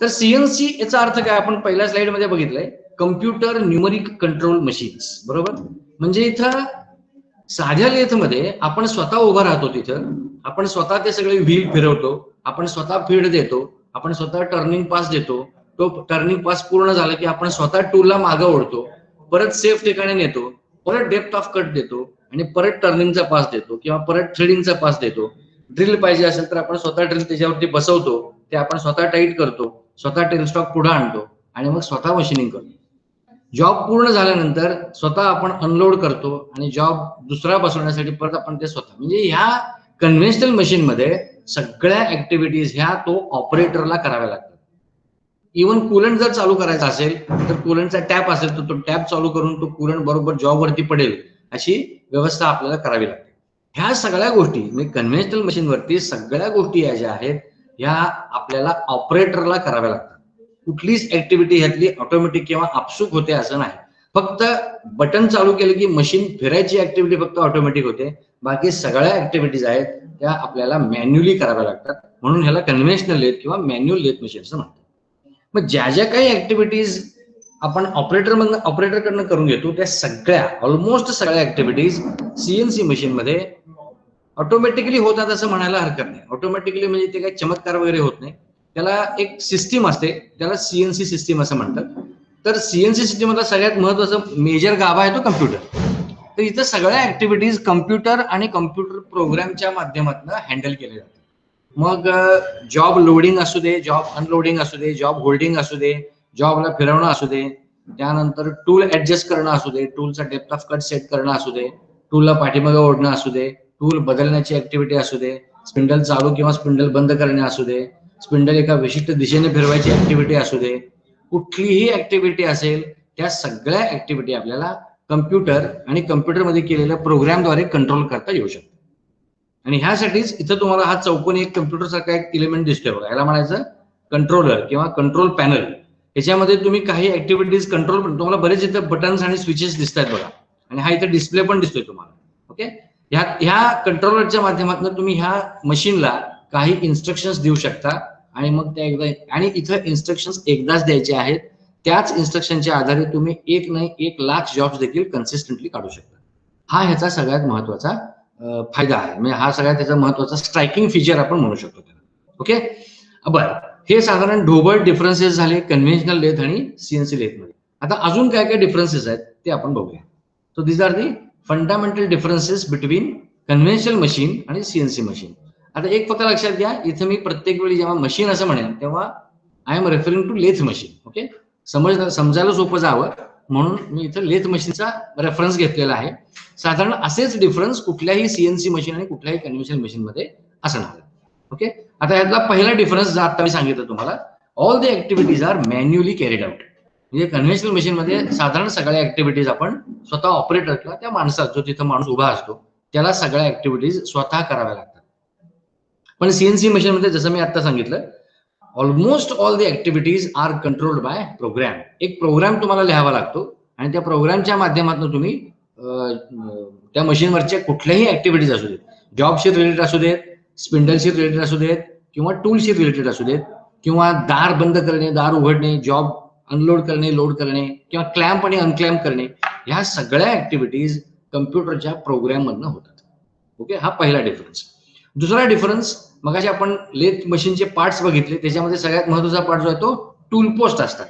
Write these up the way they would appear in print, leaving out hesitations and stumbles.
तर सीएनसी याचा अर्थ काय, आपण पहिल्या स्लाइड मध्ये बघितलंय, कम्प्युटर न्यूमरिक कंट्रोल मशीन्स, बरोबर. म्हणजे इथं साध्या लेथमध्ये आपण स्वतः उभा राहतो, तिथं आपण स्वतः ते सगळे व्हील फिरवतो, आपण स्वतः फीड देतो, आपण स्वतः टर्निंग पास देतो, तो टर्निंग पास पूर्ण झाला की आपण स्वतः टूलला मागे ओढतो, परत सेफ ठिकाणी नेतो, परत डेप्थ ऑफ कट देतो आणि परत टर्निंगचा पास देतो किंवा परत थ्रेडिंगचा पास देतो. ड्रिल पाहिजे असेल तर आपण स्वतः ड्रिल त्याच्यावरती बसवतो, ते आपण स्वतः टाईट करतो, स्वतः टेल स्टॉक पुढे आणतो आणि मग स्वतः मशीनिंग करतो. जॉब पूर्ण झाल्यानंतर स्वतः आपण अनलोड करतो आणि जॉब दुसरा बसवण्यासाठी परत आपण ते स्वतः, म्हणजे ह्या कन्व्हेन्शनल मशीन मध्ये सगळ्या ऍक्टिव्हिटीज ह्या तो ऑपरेटरला कराव्या लागतात. इव्हन कूलंट जर चालू करायचा असेल तर कूलंटचा टॅप असेल तर तो टॅप चालू करून तो कूलंट बरोबर जॉब वरती पडेल अशी व्यवस्था आपल्याला करावी लागते. ह्या सगळ्या गोष्टी म्हणजे कन्व्हेन्शनल मशीन वरती सगळ्या गोष्टी या ज्या आहेत ह्या आपल्याला ऑपरेटरला कराव्या लागतात. कुठलीच ऍक्टिव्हिटी ह्यातली ऑटोमॅटिक किंवा आपसूक होते असं नाही. फक्त बटन चालू केलं की मशीन फिरायची ऍक्टिव्हिटी फक्त ऑटोमॅटिक होते, बाकी सगळ्या ऍक्टिव्हिटीज आहेत त्या आपल्याला मॅन्युअली कराव्या लागतात. म्हणून ह्याला कन्व्हेन्शनल लेथ किंवा मॅन्युअल लेथ मशीन असं म्हणतात. मग ज्या ज्या काही ऍक्टिव्हिटीज आपण ऑपरेटरकडनं करून घेतो त्या सगळ्या ऑलमोस्ट सगळ्या ऍक्टिव्हिटीज सीएनसी मशीन मध्ये ऑटोमॅटिकली होतात असं म्हणायला हरकत नाही. ऑटोमॅटिकली म्हणजे ते काही चमत्कार वगैरे होत नाही, त्याला एक सिस्टीम असते, त्याला सीएनसी सिस्टीम असं म्हणतात. तर सीएनसी सिस्टीममधला सगळ्यात महत्वाचा मेजर गाभा आहे तो कम्प्युटर. तर इथं सगळ्या ऍक्टिव्हिटीज कम्प्युटर आणि कम्प्युटर प्रोग्रामच्या माध्यमातून हँडल केले जातात. मग जॉब लोडिंग असू दे, जॉब अनलोडिंग असू दे, जॉब होल्डिंग असू दे, जॉबला फिरवणं असू दे, त्यानंतर टूल ऍडजस्ट करणं असू दे, टूलचा डेप्थ ऑफ कट सेट करणं असू दे, टूलला पाठीमागे ओढणं असू दे, टूल बदलण्याची ऍक्टिव्हिटी असू दे, स्पिंडल चालू किंवा स्पिंडल बंद करणे असू दे, स्पिंडल एका विशिष्ट दिशेने फिरवायची ऍक्टिव्हिटी असू दे, कुठलीही ऍक्टिव्हिटी असेल त्या सगळ्या ऍक्टिव्हिटी आपल्याला कम्प्युटर आणि कम्प्युटरमध्ये केलेल्या प्रोग्रामद्वारे कंट्रोल करता येऊ शकतात. आणि ह्यासाठीच इथं तुम्हाला हा चौकोनी एक कम्प्युटर सारखा एक एलिमेंट दिसतोय बघा, याला म्हणायचं कंट्रोलर किंवा कंट्रोल पॅनल. याच्यामध्ये तुम्ही काही ऍक्टिव्हिटीज कंट्रोल, तुम्हाला बरेच इथं बटन्स आणि स्विचेस दिसत आहेत बघा, आणि हा इथं डिस्प्ले पण दिसतोय तुम्हाला. ओके, ह्या कंट्रोलरच्या माध्यमातून तुम्ही ह्या मशीनला काही इन्स्ट्रक्शन्स देऊ शकता आणि मग त्या एकदा, आणि इथं इन्स्ट्रक्शन्स एकदाच द्यायचे आहेत, त्याच इन्स्ट्रक्शनच्या आधारे तुम्ही एक नाही 1,00,000 जॉब्स देखील कन्सिस्टंटली काढू शकता. हा ह्याचा सगळ्यात महत्वाचा फायदा आहे, म्हणजे हा सगळ्यात त्याचा महत्वाचा स्ट्रायकिंग फीचर आपण म्हणू शकतो त्याला. ओके, बरं, हे साधारण ढोबळ डिफरन्सेस झाले कन्व्हेन्शनल लेथ आणि सीएनसी लेथ मध्ये. आता अजून काय काय डिफरन्सेस आहेत ते आपण बघूया. So these are the fundamental differences between conventional machine आणि सीएनसी मशीन. आता एक फक्त लक्षात घ्या, इथे मी प्रत्येक वेळी जेव्हा मशीन असं म्हणेन तेव्हा I am referring to lathe machine. Okay, समजायला सोपं जावं म्हणून मी इथं लेथ मशीनचा रेफरन्स घेतलेला आहे. साधारण असेच डिफरन्स कुठल्याही सीएनसी मशीन आणि कुठल्याही कन्व्हेन्शनल मशीन मध्ये असणार. ओके, आता यातला पहिला डिफरन्स जो आता मी सांगितलं तुम्हाला, all the activities are manually carried out. म्हणजे कन्व्हेन्शनल मशीन मध्ये साधारण सगळ्या ऍक्टिव्हिटीज आपण स्वतः ऑपरेटर किंवा त्या माणसात, जो तिथं माणूस उभा असतो त्याला सगळ्या ऍक्टिव्हिटीज स्वतः कराव्या लागतात. पण सीएनसी मशीन मध्ये जसं मी आता सांगितलं, almost all the activities are controlled by program. एक प्रोग्राम तुम्हाला लिहावा लागतो आणि त्या प्रोग्रामच्या माध्यमातून तुम्ही त्या मशीनवरच्या कुठल्याही ऍक्टिव्हिटीज असू देत, जॉबशी रिलेटेड असू देत, स्पिंडलशी रिलेटेड असू देत किंवा टूलशी रिलेटेड असू देत, किंवा दार बंद करणे, दार उघडणे, जॉब अनलोड करणे, लोड करणे किंवा क्लॅम्प आणि अनक्लॅम्प करणे, ह्या सगळ्या ऍक्टिव्हिटीज कम्प्युटरच्या प्रोग्राम मधनं होतात. ओके, हा पहिला डिफरन्स. दुसरा डिफरन्स, मगाशी आपण लेथ मशीनचे पार्ट्स बघितले, त्याच्यामध्ये सगळ्यात महत्वाचा पार्ट जो आहे तो टूल पोस्ट असतात.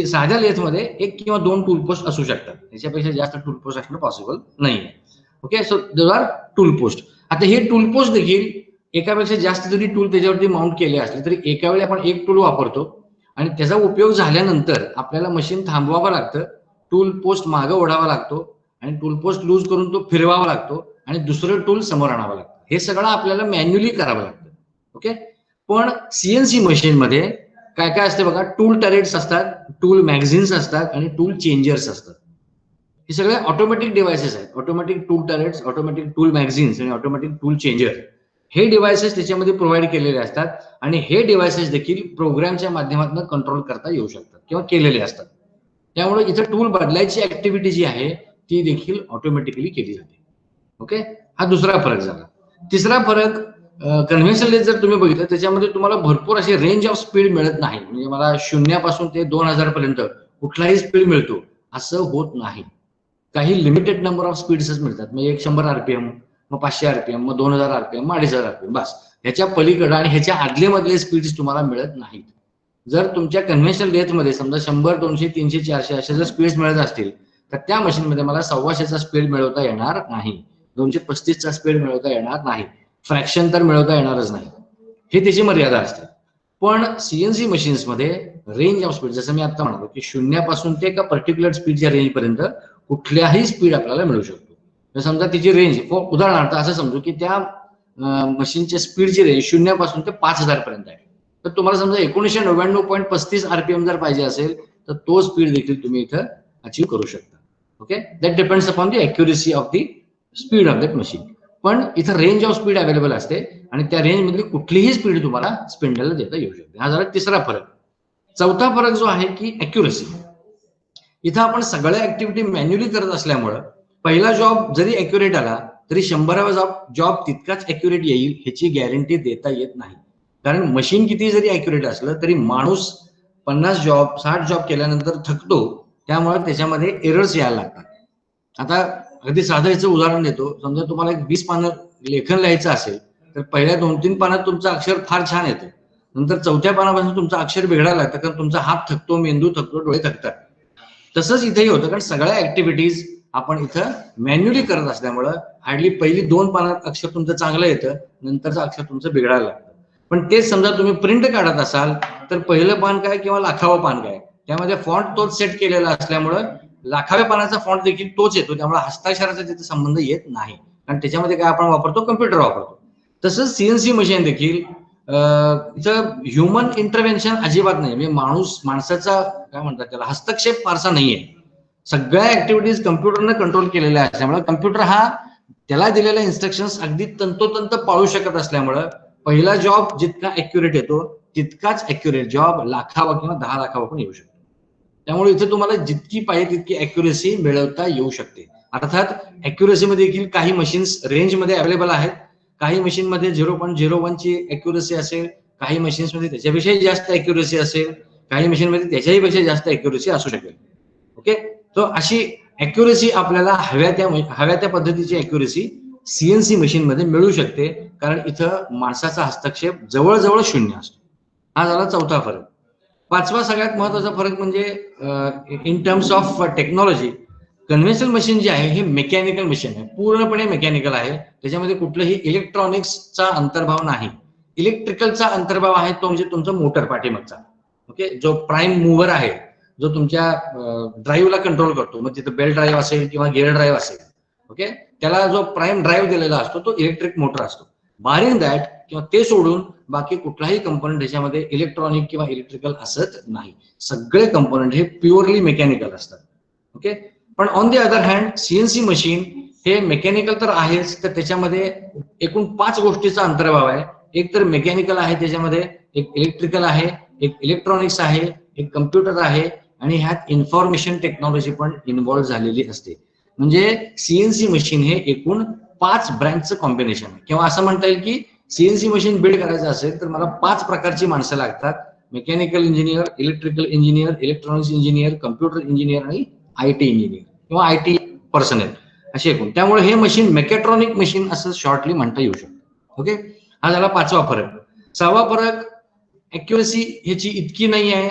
साध्या लेथ मध्ये 1 किंवा 2 टूल पोस्ट असू शकतात, त्याच्यापेक्षा जास्त टूल पोस्ट असणं पॉसिबल नाही. Okay, so those are tool post. आता हे टूल पोस्ट देखील एकापेक्षा जास्त जरी टूल त्याच्यावरती माउंट केले असले तरी एका वेळी आपण एक टूल वापरतो आणि त्याचा उपयोग झाल्यानंतर आपल्याला मशीन थांबवावं लागतं, टूल पोस्ट मागं ओढावा लागतो आणि टूल पोस्ट लूज करून तो फिरवावा लागतो आणि दुसरं टूल समोर आणावं लागतं. हे सगळं आपल्याला मॅन्युअली करावं लागतं. ओके, पण सीएनसी मशीन मध्ये काय काय असते बघा, टूल टरेट्स असतात, टूल मॅगझिन्स असतात आणि टूल चेंजर्स असतात. हे सगळे ऑटोमॅटिक डिव्हायसेस आहेत. Automatic tool Tourette's, automatic tool magazines आणि ऑटोमॅटिक टूल चेंजर, हे डिव्हायसेस त्याच्यामध्ये प्रोव्हाइड केलेले असतात आणि हे डिव्हायसेस देखील प्रोग्रामच्या माध्यमातून कंट्रोल करता येऊ शकतात किंवा केलेले असतात. त्यामुळे इथं टूल बदलायची ऍक्टिव्हिटी जी आहे ती देखील ऑटोमॅटिकली केली जाते. ओके, हा दुसरा फरक झाला. तिसरा फरक, कन्व्हेन्शनल लेथ जर तुम्ही बघितलं त्याच्यामध्ये तुम्हाला भरपूर अशी रेंज ऑफ स्पीड मिळत नाही. म्हणजे मला 0 ते 2000 पर्यंत कुठलाही स्पीड मिळतो असं होत नाही. काही लिमिटेड नंबर ऑफ स्पीड्सच मिळतात. म्हणजे 100 आरपीएम, मग 500 आरपीएम, मग 2000 आरपीएम, मग 2500 आरपीएम, बस. ह्याच्या पलीकडे आणि ह्याच्या आदले मधले स्पीड्स तुम्हाला मिळत नाहीत. जर तुमच्या कन्व्हेन्शनल लेथ मध्ये समजा 100, 200, 300, 400 अशा जर स्पीड्स मिळत असतील तर त्या मशीनमध्ये मला 125चा स्पीड मिळवता येणार नाही, 235चा स्पीड मिळवता येणार नाही, फ्रॅक्शन तर मिळवता येणारच नाही. हे त्याची मर्यादा असते. पण सीएनसी मशीन्स मध्ये रेंज ऑफ स्पीड, जसं मी आता म्हणालो की 0 ते एका पर्टिक्युलर स्पीडच्या रेंज पर्यंत कुठल्याही स्पीड आपल्याला मिळू शकतो. समजा तिची रेंज, उदाहरणार्थ असं समजू की त्या मशीनच्या स्पीडची रेंज 0 ते 5000 पर्यंत आहे. तर तुम्हाला समजा 1999.35 आरपीएम जर पाहिजे असेल तर तो स्पीड देखील तुम्ही इथं अचीव करू शकता. Okay, that depends upon the accuracy of the speed of that machine. पण इथं रेंज ऑफ स्पीड अवेलेबल असते आणि त्या रेंज मधली कुठलीही स्पीड तुम्हाला स्पिंडलला देता येऊ शकते. हा झाला तिसरा फरक. चौथा फरक जो आहे की अॅक्युरेसी. इथं आपण सगळ्या ऍक्टिव्हिटी मॅन्युअली करत असल्यामुळं पहिला जॉब जरी अॅक्युरेट आला तरी 100वा जॉब तितकाच अॅक्युरेट येईल ह्याची गॅरंटी देता येत नाही. कारण मशीन किती जरी अॅक्युरेट असलं तरी माणूस 50 जॉब 60 जॉब केल्यानंतर थकतो, त्यामुळे त्याच्यामध्ये एरर्स यायला लागतात. आता अगदी साधं याचं उदाहरण देतो. समजा तुम्हाला एक 20 पानं लेखन लिहायचं असेल तर पहिल्या 2-3 पानात तुमचं अक्षर फार छान येतं, नंतर 4थ्या पानापासून तुमचं अक्षर बिघडायला लागतं कारण तुमचा हात थकतो, मेंदू थकतो, डोळे थकतात. तसंच इथेही होतं कारण सगळ्या ऍक्टिव्हिटीज आपण इथं मॅन्युअली करत असल्यामुळं हार्डली पहिली 2 पानात अक्षर तुमचं चांगलं येतं, नंतरचं अक्षर तुमचं बिघडायला लागतं. पण तेच समजा तुम्ही प्रिंट काढत असाल तर पहिलं पान काय किंवा लाखावं पान काय, त्यामध्ये फॉन्ट तोच सेट केलेला असल्यामुळं लाखाव्या पानाचा फॉन्ट देखील तोच येतो, त्यामुळे हस्ताक्षराचा तिथे संबंध येत नाही. कारण त्याच्यामध्ये काय आपण वापरतो, कम्प्युटर वापरतो. तसंच सीएनसी मशीन देखील इथं ह्युमन इंटरव्हेन्शन अजिबात नाही. म्हणजे माणसाचा काय म्हणतात त्याला हस्तक्षेप फारसा नाहीये. सगळ्या ऍक्टिव्हिटीज कम्प्युटरनं कंट्रोल केलेल्या असल्यामुळे कम्प्युटर हा त्याला दिलेल्या इन्स्ट्रक्शन्स अगदी तंतोतंत पाळू शकत असल्यामुळं पहिला जॉब जितका अॅक्युरेट येतो तितकाच अॅक्युरेट जॉब लाखावा किंवा 10 लाखावा पण येऊ शकतो. त्यामुळे इथे तुम्हाला जितकी पाहिजे तितकी अॅक्युरेसी मिळवता येऊ शकते. अर्थात अॅक्युरेसी मध्ये देखील काही मशीन्स रेंज मध्ये अवेलेबल आहेत. काही मशीन मध्ये 0.01 ची अॅक्युरेसी असेल, काही मशीन्स मध्ये त्याच्यापेक्षा जास्त अॅक्युरेसी असेल, काही मशीन मध्ये त्याच्याही पेक्षा जास्त अॅक्युरेसी असू शकेल. ओके, तो अशी अॅक्युरेसी आपल्याला हव्या त्या पद्धतीची अॅक्युरेसी सीएनसी मशीन मध्ये मिळू शकते, कारण इथं माणसाचा हस्तक्षेप जवळजवळ शून्य असतो. हा झाला चौथा फरक. पाचवा सगळ्यात महत्वाचा फरक म्हणजे in terms of technology, conventional machine जे आहे हे मेकॅनिकल मशीन आहे, पूर्णपणे मेकॅनिकल आहे. त्याच्यामध्ये कुठलंही इलेक्ट्रॉनिक्सचा अंतर्भाव नाही. इलेक्ट्रिकलचा अंतर्भाव आहे तो म्हणजे तुमचा मोटर पाठीमागचा. ओके, जो प्राईम मूव्हर आहे, जो तुमच्या ड्राईव्हला कंट्रोल करतो, मग तिथं बेल्ट ड्राईव्ह असेल किंवा गिअर ड्राईव्ह असेल, ओके, त्याला जो प्राईम ड्राईव्ह दिलेला असतो तो इलेक्ट्रिक मोटर असतो. बारिंग दॅट किंवा ते सोडून बाकी कुठलाही कंपोनंट त्याच्यामध्ये इलेक्ट्रॉनिक किंवा इलेक्ट्रिकल असत नाही. सगळे कंपोनंट हे प्युअरली मेकॅनिकल असतात. ओके, पण on the other hand CNC machine हे मेकॅनिकल तर आहेच, तर त्याच्यामध्ये एकूण 5 गोष्टीचा अंतर्भाव आहे. एक तर मेकॅनिकल आहे, त्याच्यामध्ये एक इलेक्ट्रिकल आहे, एक इलेक्ट्रॉनिक्स आहे, एक कम्प्युटर आहे आणि ह्यात इन्फॉर्मेशन टेक्नॉलॉजी पण इन्व्हॉल्व्ह झालेली असते. म्हणजे सीएनसी मशीन हे एकूण 5 ब्रँचचं कॉम्बिनेशन आहे. किंवा असं म्हणता येईल की सीएनसी मशीन बिल्ड करायचं असेल तर मला 5 प्रकारची माणसं लागतात: mechanical engineer, electrical engineer, electronics engineer, computer engineer आणि आयटी इंजिनियर किंवा आयटी पर्सनल असे एकूण. त्यामुळे हे मशीन मेकॅट्रॉनिक मशीन असं शॉर्टली म्हणता येऊ शकतं. ओके, हा झाला 5वा फरक. 6वा फरक, अॅक्युरेसी ह्याची इतकी नाही आहे.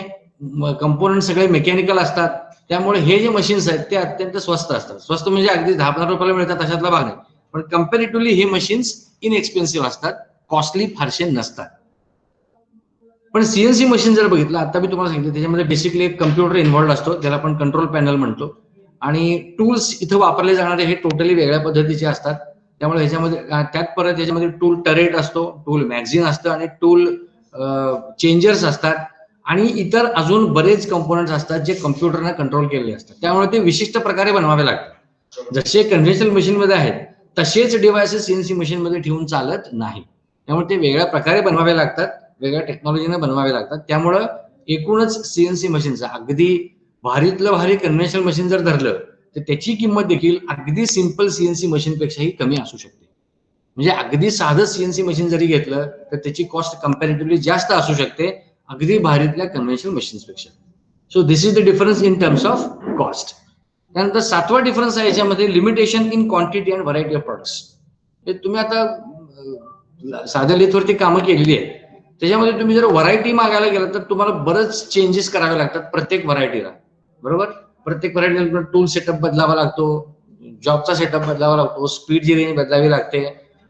कंपोनंट सगळे मेकॅनिकल असतात, त्यामुळे हे जे मशीन्स आहेत ते अत्यंत स्वस्त असतात. स्वस्त म्हणजे अगदी 10-15 रुपयाला मिळतात अशातला भाग नाही, पण कम्पॅरेटिव्हली हे मशीन्स इनएक्सपेन्सिव्ह असतात, कॉस्टली फारसे नसतात. पण सीएनसी मशीन जर बघितलं, आता मी तुम्हाला सांगितलं त्याच्यामध्ये बेसिकली एक कम्प्युटर इन्व्हॉल्ड असतो, त्याला आपण कंट्रोल पॅनल म्हणतो. आणि टूल्स इथं वापरले जाणारे हे टोटली वेगळ्या पद्धतीचे असतात. त्यामुळे ह्याच्यामध्ये त्यात परत याच्यामध्ये टूल टरेट असतो, टूल मॅगझिन असतं आणि टूल चेंजर्स असतात आणि इतर अजून बरेच कंपोनंट्स असतात जे कम्प्युटरने कंट्रोल केलेले असतात. त्यामुळे ते विशिष्ट प्रकारे बनवावे लागतात. जसे कन्व्हेन्शनल मशीन मध्ये आहेत तसेच डिव्हायसेस सीएनसी मशीन मध्ये ठेवून चालत नाही. त्यामुळे ते वेगळ्या प्रकारे बनवावे लागतात, वेगळ्या टेक्नॉलॉजीने बनवावे लागतात. त्यामुळं एकूणच सीएनसी मशीनचा अगदी भारीतलं भारी कन्व्हेन्शनल मशीन जर धरलं तर त्याची किंमत देखील अगदी सिंपल सीएनसी मशीन पेक्षाही कमी असू शकते. म्हणजे अगदी साधं सीएनसी मशीन जरी घेतलं तर त्याची कॉस्ट कम्पॅरेटिव्हली जास्त असू शकते अगदी भारीतल्या कन्व्हेन्शनल मशीन्स पेक्षा. So this is the difference in terms of cost. त्यानंतर सातवा डिफरन्स आहे याच्यामध्ये limitation in quantity and variety of products. तुम्ही आता साध्या लेथवरती कामं केलेली आहेत, त्याच्यामध्ये तुम्ही जर व्हरायटी मागायला गेला तर तुम्हाला बरंच चेंजेस करावे लागतात प्रत्येक व्हरायटीला, बरोबर. प्रत्येक व्हरायटीला टूल सेटअप बदलावा लागतो, जॉबचा सेटअप बदलावा लागतो, स्पीडची रेंज बदलावी लागते,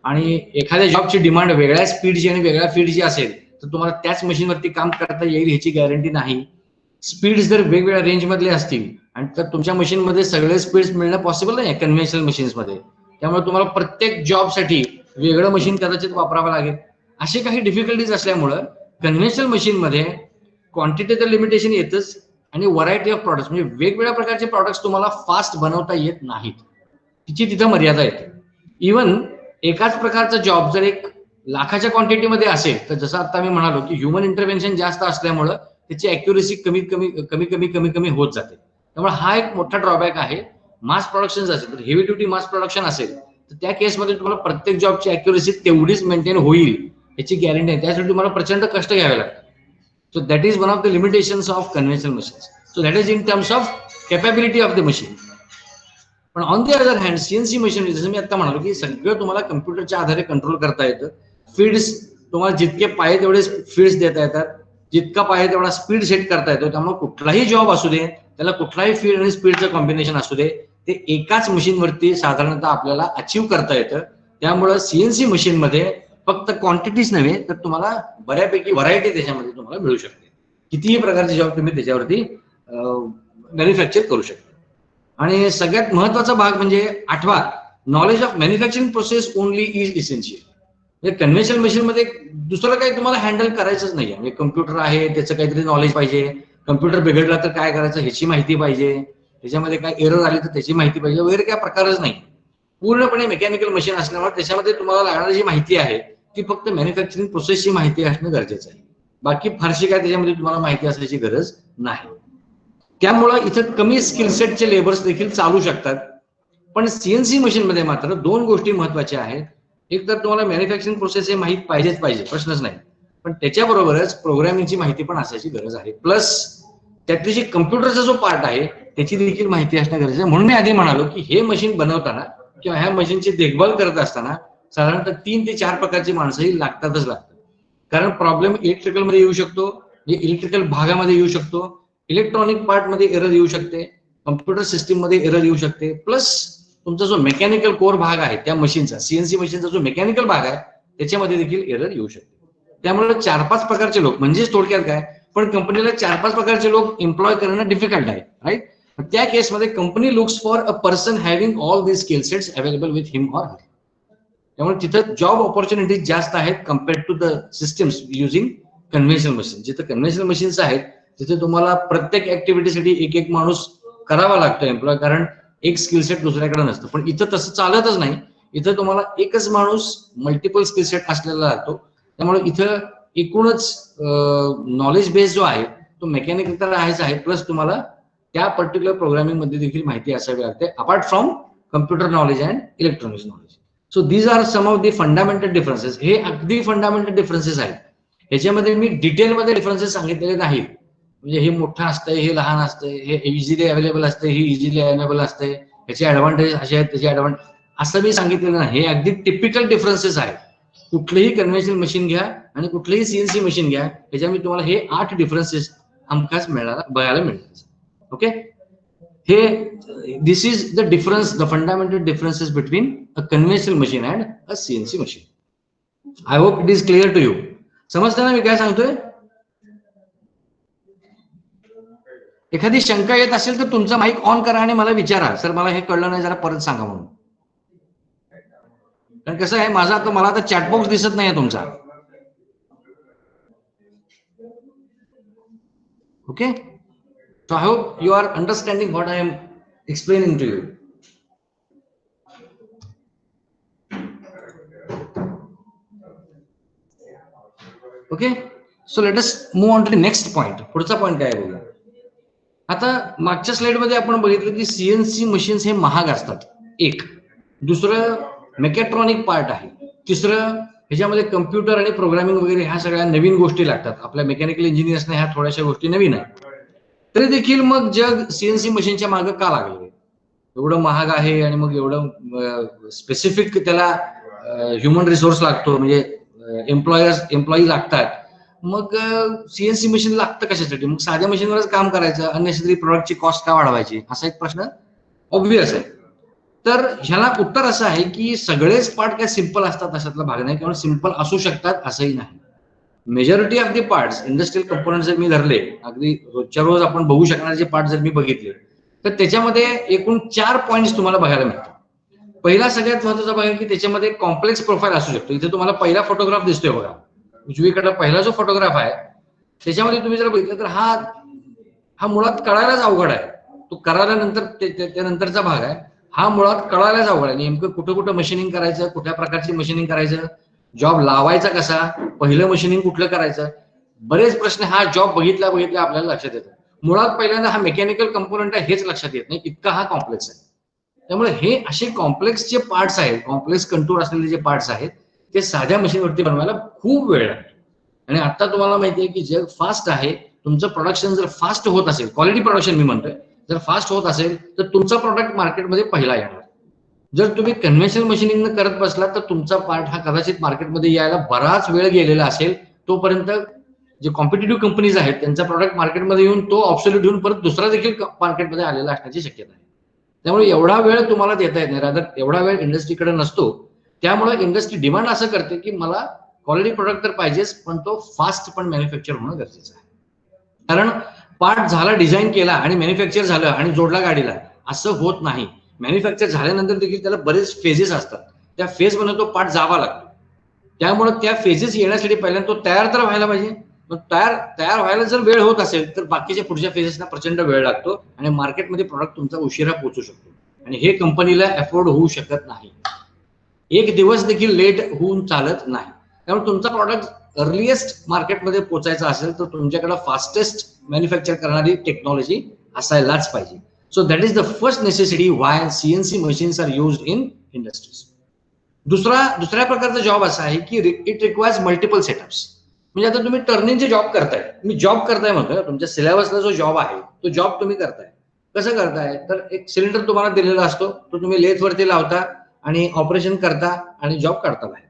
आणि एखाद्या जॉबची डिमांड वेगळ्या स्पीडची आणि वेगळ्या फील्डची असेल तर तुम्हाला त्याच मशीनवरती काम करता येईल ह्याची गॅरंटी नाही. स्पीड जर वेगवेगळ्या रेंज मधले असतील आणि तर तुमच्या मशीनमध्ये सगळे स्पीड्स मिळणं पॉसिबल नाही कन्व्हेन्शनल मशीन्समध्ये, त्यामुळे तुम्हाला प्रत्येक जॉबसाठी वेगळं मशीन कदाचित वापरावं लागेल. असे काही डिफिकल्टीज असल्यामुळं कन्व्हेन्शनल मशीनमध्ये क्वांटिटी तर लिमिटेशन येतच, आणि व्हरायटी ऑफ प्रॉडक्ट्स म्हणजे वेगवेगळ्या प्रकारचे प्रॉडक्ट्स तुम्हाला फास्ट बनवता येत नाहीत, तिची तिथं मर्यादा येते. इव्हन एकाच प्रकारचा जॉब जर एक लाखाच्या क्वांटिटीमध्ये असेल तर जसं आता मी म्हणालो की ह्युमन इंटरव्हेन्शन जास्त असल्यामुळं त्याची अॅक्युरेसी कमी कमी होत जाते. त्यामुळे हा एक मोठा ड्रॉबॅक आहे. मास प्रोडक्शन असेल तर हेवी ड्युटी मास प्रोडक्शन असेल तर त्या केसमध्ये तुम्हाला प्रत्येक जॉबची अॅक्युरेसी तेवढीच मेंटेन होईल याची गॅरंटी आहे. त्यासाठी तुम्हाला प्रचंड कष्ट घ्यावे लागतात. So that is one of the limitations of conventional machines. So that is in terms of capability of the machine. पण on the other hand CNC machine जसं मी आता म्हणालो की सगळं तुम्हाला कम्प्युटरच्या आधारे कंट्रोल करता येतं. फीड्स तुम्हाला जितके पाहिजे तेवढे फीड्स देता येतात, जितका पाहिजे तेवढा स्पीड सेट करता येतो. त्यामुळे कुठलाही जॉब असू दे, त्याला कुठलाही फीड आणि स्पीडचं कॉम्बिनेशन असू दे, ते एकाच मशीनवरती साधारणतः आपल्याला अचीव्ह करता येतं. त्यामुळे सीएनसी मशीनमध्ये फक्त क्वांटिटीच नव्हे तर तुम्हाला बऱ्यापैकी व्हरायटी त्याच्यामध्ये तुम्हाला मिळू शकते. कितीही प्रकारचे जॉब तुम्ही त्याच्यावरती मॅन्युफॅक्चर करू शकता. आणि सगळ्यात महत्वाचा भाग म्हणजे आठवा, knowledge of manufacturing process only is essential. म्हणजे कन्व्हेन्शनल मशीन मध्ये दुसरं काही तुम्हाला हँडल करायचंच नाही. म्हणजे कम्प्युटर आहे त्याचं काहीतरी नॉलेज पाहिजे, कम्प्युटर बिघडला तर काय करायचं ह्याची माहिती पाहिजे, त्याच्यामध्ये काय एरर आली तर त्याची माहिती पाहिजे वगैरे, काय प्रकारच नाही. पूर्णपणे मेकॅनिकल मशीन असल्यामुळे त्याच्यामध्ये तुम्हाला लागणारी जी माहिती आहे ती फक्त मॅन्युफॅक्चरिंग प्रोसेसची माहिती असणं गरजेचं आहे. बाकी फारशी काय त्याच्यामध्ये तुम्हाला माहिती असण्याची गरज नाही. त्यामुळं इथं कमी स्किल सेटचे लेबर्स देखील चालू शकतात. पण सीएनसी मशीन मध्ये मात्र दोन गोष्टी महत्वाच्या आहेत. एक तर तुम्हाला मॅन्युफॅक्चरिंग प्रोसेस हे माहित पाहिजेच पाहिजे, प्रश्नच नाही, पण त्याच्याबरोबरच प्रोग्रामिंगची माहिती पण असायची गरज आहे. प्लस त्यातली जी कम्प्युटरचा जो पार्ट आहे त्याची देखील माहिती असणं गरजेचं आहे. म्हणून मी आधी म्हणालो की हे मशीन बनवताना किंवा ह्या मशीनची देखभाल करत असताना साधारणतः 3 ते 4 प्रकारची माणसंही लागतातच लागतात. कारण प्रॉब्लेम इलेक्ट्रिकल मध्ये येऊ शकतो, इलेक्ट्रिकल भागामध्ये येऊ शकतो, इलेक्ट्रॉनिक पार्ट मध्ये एरर येऊ शकते, कम्प्युटर सिस्टीम मध्ये एरर येऊ शकते, प्लस तुमचा जो मेकॅनिकल कोर भाग आहे त्या मशीनचा, सीएनसी मशीनचा जो मेकॅनिकल भाग आहे त्याच्यामध्ये देखील एरर येऊ शकते. त्यामुळे 4-5 प्रकारचे लोक, म्हणजेच थोडक्यात काय, पण कंपनीला 4-5 प्रकारचे लोक एम्प्लॉय करणं डिफिकल्ट आहे, राईट. त्या केसमध्ये company looks for a person having all these skill sets available with him or her. त्यामुळे तिथं जॉब ऑपॉर्च्युनिटीज जास्त आहेत compared to the systems using conventional machine. जिथं कन्व्हेन्शनल मशीन्स आहेत तिथे तुम्हाला प्रत्येक ऍक्टिव्हिटीसाठी एक एक माणूस करावा लागतो एम्प्लॉय, कारण एक स्किल सेट दुसऱ्याकडे नसतं. पण इथं तसं चालतच नाही. इथं तुम्हाला एकच माणूस मल्टिपल स्किल सेट असलेला लागतो. त्यामुळे इथं एकूणच नॉलेज बेस जो आहे तो मेकॅनिकल तर आहेच आहे, प्लस तुम्हाला त्या पर्टिक्युलर प्रोग्रामिंग मध्ये देखील माहिती असावी लागते apart from computer knowledge and electronics knowledge. So these are some of the fundamental differences. हे अगदी फंडामेंटल डिफरन्सेस आहेत. ह्याच्यामध्ये मी डिटेलमध्ये डिफरन्सेस सांगितलेले नाहीत. म्हणजे हे मोठं असतंय, हे लहान असतंय, हे इझिली अवेलेबल असतंय, हे इझिली अवेलेबल असतंय, ह्याचे ऍडव्हान्टेज असे आहेत, त्याचे ऍडव्हान्टेज, असं मी सांगितलेलं नाही. हे अगदी टिपिकल डिफरन्सेस आहेत. कुठलेही कन्व्हेन्शनल मशीन घ्या आणि कुठलेही सीएनसी मशीन घ्या, ह्याच्यामध्ये तुम्हाला हे 8 डिफरन्सेस हमखास बघायला मिळतात. ओके, हे this is the difference, the fundamental differences between a conventional machine and a CNC machine. I hope it is clear to you. समजतं ना मी काय सांगतोय? एखादी शंका येत असेल तर तुमचा माईक ऑन करा आणि मला विचारा, सर मला हे कळलं नाही, जरा परत सांगा म्हणून. कारण कसं आहे, माझा आता मला आता चॅटबॉक्स दिसत नाहीये तुमचा. Okay, so I hope you are understanding what I am explaining to you. Okay, so let us move on to the next point. पुढचा पॉइंट काय बघूया. आता मागच्या स्लाइड मध्ये आपण बघितलं की सीएनसी मशीन्स हे महाग असतात, एक. दुसरं मेकॅट्रॉनिक पार्ट आहे. तिसरं, ह्याच्यामध्ये कम्प्युटर आणि प्रोग्रामिंग वगैरे ह्या सगळ्या नवीन गोष्टी लागतात. आपल्या मेकॅनिकल इंजिनियर्सना ह्या थोड्याशा गोष्टी नवीन आहेत. तरी देखील मग जग सीएनसी मशीनच्या मागे का लागले? एवढं महाग आहे आणि मग एवढं स्पेसिफिक त्याला ह्युमन रिसोर्स लागतो, म्हणजे एम्प्लॉई लागतात. मग सीएनसी मशीन लागतं कशासाठी? मग साध्या मशीनवरच काम करायचं, अननेसेसरी प्रोडक्टची कॉस्ट का वाढवायची? असा एक प्रश्न ऑब्व्हियस आहे. तर ह्याला उत्तर असं आहे की सगळेच पार्ट काय सिंपल असतात अशातला भाग नाही, किंवा सिंपल असू शकतात असंही नाही. Majority of the parts, industrial component जर मी धरले, अगदी रोजच्या रोज आपण बघू शकणारे जे पार्ट जर मी बघितले, तर त्याच्यामध्ये एकूण 4 पॉइंट्स तुम्हाला बघायला मिळतात. पहिला सगळ्यात महत्वाचा भाग आहे की त्याच्यामध्ये कॉम्प्लेक्स प्रोफाईल असू शकतो. इथे तुम्हाला पहिला फोटोग्राफ दिसतोय बघा, उजवीकडे पहिला जो फोटोग्राफ आहे त्याच्यामध्ये तुम्ही जर बघितलं तर हा मुळात कळायलाच अवघड आहे. तो करायला नंतर त्यानंतरचा भाग आहे, हा मुळात कळायलाच अवघड आहे. नेमकं कुठं कुठं मशीनिंग करायचं, कुठल्या प्रकारची मशीनिंग करायचं, जॉब लावायचा कसा, पहिलं मशीनिंग कुठलं करायचं, बरेच प्रश्न हा जॉब बघितल्या आपल्याला लक्षात येतात. मुळात पहिल्यांदा हा मेकॅनिकल कंपोनंट आहे हेच लक्षात येत नाही, इतका हा कॉम्प्लेक्स आहे. त्यामुळे हे असे कॉम्प्लेक्स जे पार्ट्स आहेत, कॉम्प्लेक्स कंटूर असलेले जे पार्ट्स आहेत, ते साध्या मशीनवरती बनवायला खूप वेळ लागतो. आणि आता तुम्हाला माहिती आहे की जग फास्ट आहे. तुमचं प्रोडक्शन जर फास्ट होत असेल, क्वालिटी प्रोडक्शन मी म्हणतोय, जर फास्ट होत असेल तर तुमचा प्रोडक्ट मार्केटमध्ये पहिला येणार. जर तुम्ही कन्व्हेन्शनल मशीनिंग करत बसला तर तुमचा पार्ट हा कदाचित मार्केटमध्ये यायला बराच वेळ गेलेला असेल. तोपर्यंत जे कॉम्पिटेटिव्ह कंपनीज आहेत त्यांचा प्रोडक्ट मार्केटमध्ये येऊन तो ऑब्सोल्यूट येऊन परत दुसरा देखील मार्केटमध्ये आलेला असण्याची शक्यता आहे. त्यामुळे एवढा वेळ तुम्हाला देता येत नाही, रादर एवढा वेळ इंडस्ट्रीकडे नसतो. त्यामुळे इंडस्ट्री डिमांड असं करते की मला क्वालिटी प्रोडक्ट तर पाहिजेच, पण तो फास्ट पण मॅन्युफॅक्चर होणं गरजेचं आहे. कारण पार्ट झाला, डिझाईन केला आणि मॅन्युफॅक्चर झालं आणि जोडला गाडीला, असं होत नाही. मॅन्युफॅक्चर झाल्यानंतर देखील त्याला बरेच फेजेस असतात. त्या फेज मध्ये तो पार्ट जावा लागतो. त्यामुळे त्या फेजेस येण्यासाठी पहिल्यांदा तो तयार तर व्हायला पाहिजे. तयार व्हायला जर वेळ होत असेल तर बाकीच्या पुढच्या फेजेसना प्रचंड वेळ लागतो आणि मार्केटमध्ये प्रोडक्ट तुमचा उशिरा पोहोचू शकतो. आणि हे कंपनीला अफोर्ड होऊ शकत नाही. एक दिवस देखील लेट होऊन चालत नाही. त्यामुळे तुमचा प्रॉडक्ट अर्लिएस्ट मार्केटमध्ये पोहोचायचा असेल तर तुमच्याकडे फास्टेस्ट मॅन्युफॅक्चर करणारी टेक्नॉलॉजी असायलाच पाहिजे. So that is the first necessity why CNC machines are used in industries. दुसऱ्या प्रकारचा जॉब असा आहे की इट रिक्वायर्स मल्टिपल सेटअप्स. म्हणजे आता तुम्ही टर्निंगचे जॉब करताय, तुम्ही जॉब करताय म्हणतोय, तुमच्या सिलेबसला जो जॉब आहे तो जॉब तुम्ही करताय. कसं करताय तर एक सिलेंडर तुम्हाला दिलेला असतो, तो तुम्ही लेथवरती लावता आणि ऑपरेशन करता आणि जॉब काढता बाहेर.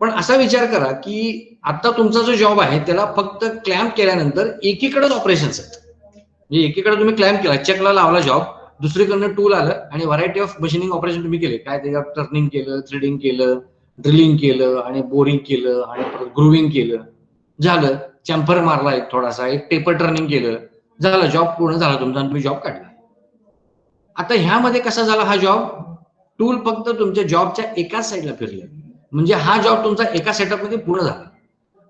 पण असा विचार करा की आता तुमचा जो जॉब आहे त्याला फक्त क्लॅम्प केल्यानंतर एकीकडेच ऑपरेशन्स आहेत. म्हणजे एकीकडे तुम्ही क्लॅम्प केला, चेकला लावला जॉब, दुसरीकडनं टूल आलं आणि व्हरायटी ऑफ मशीनिंग ऑपरेशन तुम्ही केले. काय त्याच्यात टर्निंग केलं, थ्रेडिंग केलं, ड्रिलिंग केलं आणि बोरिंग केलं आणि ग्रुविंग केलं, झालं. चॅम्फर मारला एक थोडासा, एक टेपर टर्निंग केलं, झालं, जॉब पूर्ण झाला तुमचा आणि तुम्ही जॉब काढला. आता ह्यामध्ये कसा झाला हा जॉब? टूल फक्त तुमच्या जॉबच्या एकाच साईडला फिरले, म्हणजे हा जॉब तुमचा एका सेटअपमध्ये पूर्ण झाला.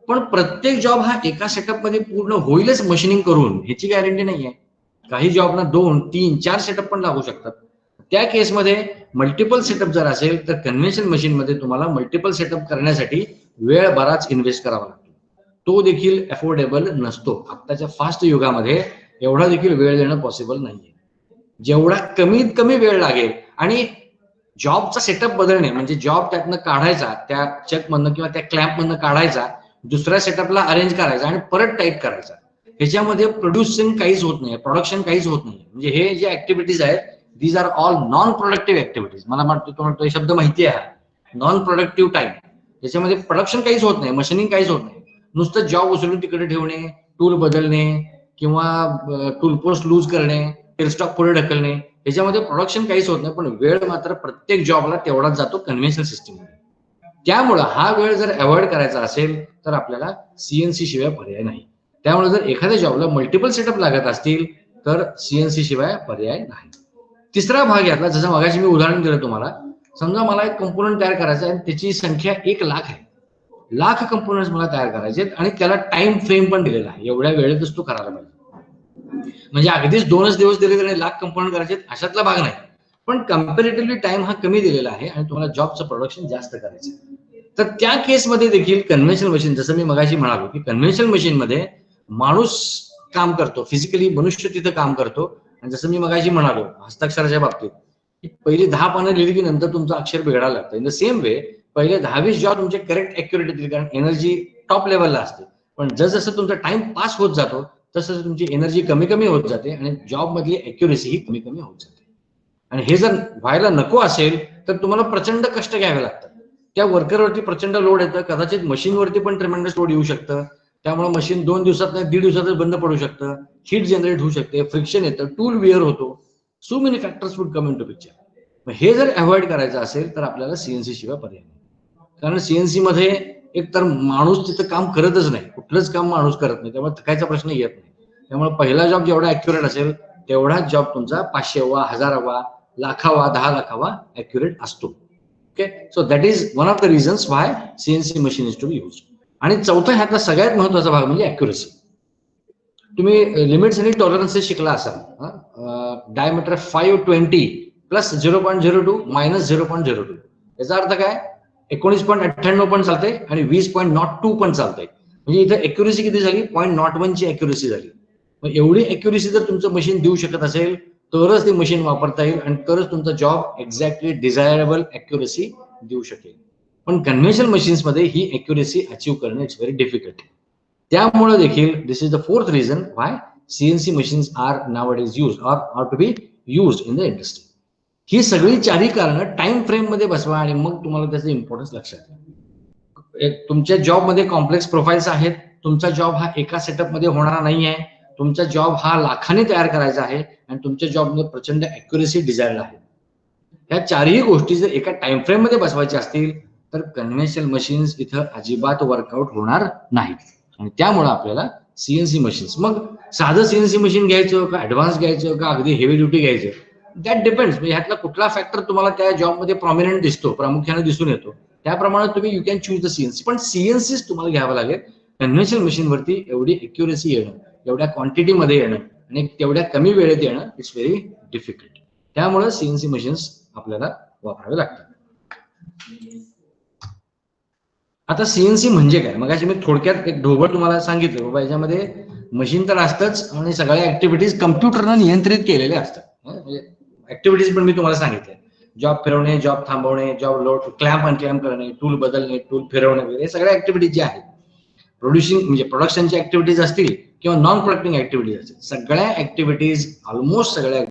पण प्रत्येक जॉब हा एका सेटअपमध्ये पूर्ण होईलच मशीनिंग करून ह्याची गॅरंटी नाहीये. काही जॉबना 2, 3, 4 सेटअप पण लागू शकतात. त्या केसमध्ये मल्टिपल सेटअप जर असेल तर कन्व्हेन्शनल मशीनमध्ये तुम्हाला मल्टिपल सेटअप करण्यासाठी वेळ बराच इन्व्हेस्ट करावा लागतो. तो देखील अफोर्डेबल नसतो. आत्ताच्या फास्ट युगामध्ये एवढा देखील वेळ देणं पॉसिबल नाहीये. जेवढा कमीत कमी वेळ लागेल आणि जॉबचा सेटअप बदलणे म्हणजे जॉब त्यातनं काढायचा, त्या चेक मधनं किंवा त्या क्लॅम्प मधनं काढायचा, दुसऱ्या सेटअपला अरेंज करायचा आणि परत टाईट करायचा. ह्याच्यामध्ये प्रोड्युसिंग काहीच होत नाही, प्रोडक्शन काहीच होत नाही. म्हणजे हे जे ऍक्टिव्हिटीज आहेत these are all non productive activities. मला तुम्हाला शब्द माहिती आहे, नॉन प्रोडक्टिव्ह टाइम. त्याच्यामध्ये प्रोडक्शन काहीच होत नाही, मशीनिंग काहीच होत नाही. नुसतं जॉब उचलून तिकडे ठेवणे, टूल बदलणे किंवा टूल पोस्ट लूज करणे, स्टॉक पुढे ढकलणे, ह्याच्यामध्ये प्रोडक्शन काहीच होत नाही. पण वेळ मात्र प्रत्येक जॉबला तेवढाच जातो कन्व्हेन्शनल सिस्टीममध्ये. त्यामुळे हा वेळ जर अवॉइड करायचा असेल तर आपल्याला सीएनसी शिवाय पर्याय नाही. त्यामुळे जर एखाद्या जॉबला मल्टिपल सेटअप लागत असतील तर सीएनसी शिवाय पर्याय नाही. तिसरा भाग यातला, जसं मगाशी मी उदाहरण दिलं तुम्हाला, समजा मला एक कंपोनंट तयार करायचा आहे, त्याची संख्या 1,00,000 आहे. लाख कंपोनंट्स मला तयार करायचे आणि त्याला टाइम फ्रेम पण दिलेला आहे, एवढ्या वेळेतच तो करायला पाहिजे. म्हणजे अगदीच 2च दिवस दिले तरी लाख कंपोनंट करायचे अशातला भाग नाही. पण कम्पॅरेटिव्हली टाइम हा कमी दिलेला आहे आणि तुम्हाला जॉबचं प्रोडक्शन जास्त करायचं. तर त्या केसमध्ये देखील कन्व्हेन्शनल मशीन, जसं मी मगाशी म्हणालो की कन्व्हेन्शनल मशीन मध्ये माणूस काम करतो, फिजिकली मनुष्य तिथं काम करतो. आणि जसं मी मगाशी म्हणालो हस्ताक्षराच्या बाबतीत की पहिली 10 पानं लिहिली की नंतर तुमचं अक्षर बिघडायला लागतं. इन द सेम वे पहिले 10-20 जॉब तुमचे करेक्ट ऍक्युरेट येतील, कारण एनर्जी टॉप लेवलला असते. पण जसं तुमचा टाइम पास होत जातो तसं तुमची एनर्जी कमी कमी होत जाते आणि जॉब मधली ऍक्युरेसी ही कमी कमी होत जाते. आणि हे जर व्हायला नको असेल तर तुम्हाला प्रचंड कष्ट घ्यावे लागतात. त्या वर्करवरती प्रचंड लोड येतं, कदाचित मशीनवरती पण ट्रेमेंडस लोड येऊ शकतं. त्यामुळे मशीन 2 दिवसात नाही 1.5 दिवसातच बंद पडू शकतं, हीट जनरेट होऊ शकते, फ्रिक्शन येतं, टूल विअर होतो. So many factors would come in to picture. हे जर अवॉइड करायचं असेल तर आपल्याला सीएनसी शिवाय पर्याय नाही. कारण सीएनसी मध्ये एक तर माणूस तिथं काम करतच नाही, कुठलंच काम माणूस करत नाही, त्यामुळे थकायचा प्रश्न येत नाही. त्यामुळे पहिला जॉब जेवढा ऍक्युरेट असेल तेवढाच जॉब तुमचा 500वा, 1000वा, लाखावा, 10 लाखावा ऍक्युरेट असतो. Okay, so that is one of the reasons why CNC machine is to be use. आणि चौथा ह्यातला सगळ्यात महत्वाचा भाग म्हणजे ऍक्युरेसी. तुम्ही लिमिट्स आणि टॉलरन्सेस शिकला असाल. Diameter 520 plus 0.02 minus 0.02. याचा अर्थ काय? 19.98 पण चालते आणि 20.02 पण चालतंय. म्हणजे इथं ऍक्युरेसी किती झाली? 0.01 ची ऍक्युरेसी झाली. मग एवढी ऍक्युरेसी जर तुमचं मशीन देऊ शकत असेल तरच ते मशीन वापरता येईल आणि तरच तुमचा जॉब एक्झॅक्टली डिझायरेबल ऍक्युरेसी देऊ शकेल. पण कन्व्हेन्शनल मशीन्स मध्ये ही ऍक्युरेसी अचीव्ह करणं इट्स व्हेरी डिफिकल्ट. त्यामुळे देखील this is the fourth reason why CNC machines are nowadays used or are to be used in the industry. ही सगळी चारही कारणं टाइम फ्रेम मध्ये बसवा आणि मग तुम्हाला त्याचं इम्पॉर्टन्स लक्षात येईल. तुमच्या जॉब मध्ये कॉम्प्लेक्स प्रोफाईल्स आहेत. तुमचा जॉब हा एका सेटअप मध्ये होणार नाही आहे. तुमचा जॉब हा लाखाने तयार करायचा आहे आणि तुमच्या जॉबमध्ये प्रचंड ऍक्युरेसी डिझायर्ड आहे. या चारही गोष्टी जर एका टाइम फ्रेम मध्ये बसवायच्या असतील तर कन्व्हेन्शनल मशीन्स इथं अजिबात वर्कआउट होणार नाहीत. आणि त्यामुळे आपल्याला सीएनसी मशीन्स, मग साधं सीएनसी मशीन घ्यायचं का ऍडव्हान्स घ्यायचं का अगदी हेवी ड्युटी घ्यायचं, दॅट डिपेंड्स. म्हणजे ह्यातला कुठला फॅक्टर तुम्हाला त्या जॉबमध्ये प्रॉमिनंट दिसतो, प्रामुख्याने दिसून येतो, त्याप्रमाणे तुम्ही you can choose the CNC. पण सीएनसीच तुम्हाला घ्यावं लागेल. कन्व्हेन्शनल मशीनवरती एवढी ऍक्युरेसी येणं, एवढ्या क्वांटिटीमध्ये येणं आणि तेवढ्या कमी वेळेत येणं इट्स व्हेरी डिफिकल्ट. त्यामुळे सीएनसी मशीन्स आपल्याला वापरावे लागतात. आता सीएनसी म्हणजे काय? मग मी थोडक्यात एक ढोबळ तुम्हाला सांगितलं बाबा, याच्यामध्ये मशीन तर असतंच आणि सगळ्या ऍक्टिव्हिटीज कम्प्युटरनं नियंत्रित केलेल्या असतात. म्हणजे ऍक्टिव्हिटीज पण मी तुम्हाला सांगितले, जॉब फिरवणे, जॉब थांबवणे, जॉब लोड, क्लॅम्प अनक्लॅम्प करणे, टूल बदलणे, टूल फिरवणे वगैरे सगळ्या ऍक्टिव्हिटीज ज्या आहेत, प्रोड्युसिंग म्हणजे प्रोडक्शनच्या ऍक्टिव्हिटीज असतील किंवा नॉन प्रोडक्टिंग ऍक्टिव्हिटीज असतील, सगळ्या ऍक्टिव्हिटीज ऑलमोस्ट सगळ्या.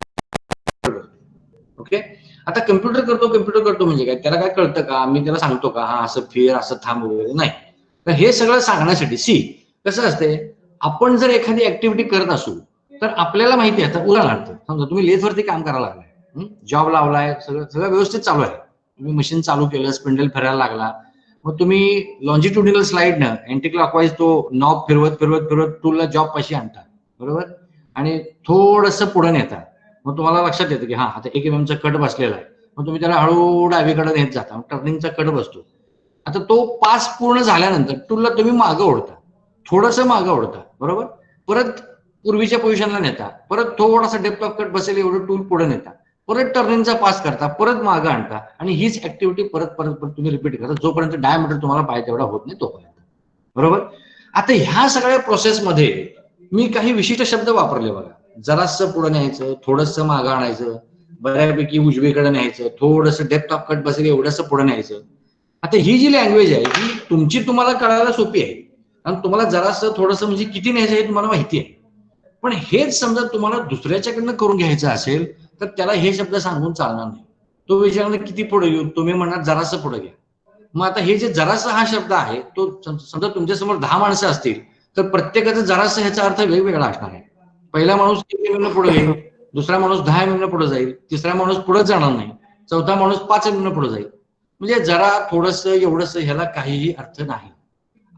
ओके, आता कम्प्युटर करतो म्हणजे काय? त्याला काय कळतं का? मी त्याला सांगतो का हा असं फिर, असं थांब वगैरे? नाही. तर हे सगळं सांगण्यासाठी कसं असते, आपण जर एखादी ऍक्टिव्हिटी करत असू तर आपल्याला माहिती आहे. आता उदाहरणार्थ समजा तुम्ही लेथवरती काम करायला लागलाय, जॉब लावलाय, सगळं व्यवस्थित चालू आहे, तुम्ही मशीन चालू केलं, स्पिंडल फिरायला लागला, मग तुम्ही लॉन्जिट्युडिनल स्लाइडनं अँटी क्लॉकवाईज तो नॉब फिरवत फिरवत फिरवत टूलला जॉब पाशी आणता, बरोबर, आणि थोडंसं पुढे नेता. मग तुम्हाला लक्षात येतं की हा आता 1 mm चा कट बसलेला आहे. मग तुम्ही त्याला हळू डावीकडे नेत जाता, टर्निंगचा कट बसतो. आता तो पास पूर्ण झाल्यानंतर टूलला तुम्ही मागं ओढता, थोडंसं मागं ओढता, बरोबर, परत पूर्वीच्या पोझिशनला नेता, परत थोडासा डेप्थ ऑफ कट बसेल एवढं टूल पुढे नेता, परत टर्निंगचा पास करता, परत मागं आणता आणि हीच ऍक्टिव्हिटी परत परत परत तुम्ही रिपीट करता जोपर्यंत डायमीटर तुम्हाला पाहिजे तेवढा होत नाही तोपर्यंत, बरोबर. आता ह्या सगळ्या प्रोसेसमध्ये मी काही विशिष्ट शब्द वापरले बघा. जरासं पुढे न्यायचं, थोडंसं मागं आणायचं, बऱ्यापैकी उजवीकडे न्यायचं, थोडंसं डेप्थ ऑफ कट बसेल एवढंसं पुढे न्यायचं. आता ही जी लँग्वेज आहे ही तुमची तुम्हाला कळायला सोपी आहे, आणि तुम्हाला जरासं थोडंसं म्हणजे किती न्यायचं हे तुम्हाला माहिती आहे. पण हेच समजा तुम्हाला दुसऱ्याच्याकडनं करून घ्यायचं असेल तर त्याला हे शब्द सांगून चालणार नाही. तो विचारणार किती पुढे येऊ, तुम्ही म्हणणार जरासं पुढे घ्या. मग आता हे जे जरासं हा शब्द आहे तो समजा तुमच्या समोर 10 माणसं असतील तर प्रत्येकाचा जरासं ह्याचा अर्थ वेगवेगळा असणार आहे. पहिला माणूस 1 mm पुढे येईल, दुसरा माणूस 10 mm पुढे जाईल, तिसरा माणूस पुढे जाणार नाही, चौथा माणूस 5 mm पुढे जाईल. म्हणजे जरा, थोडंसं, एवढंसं ह्याला काहीही अर्थ नाही.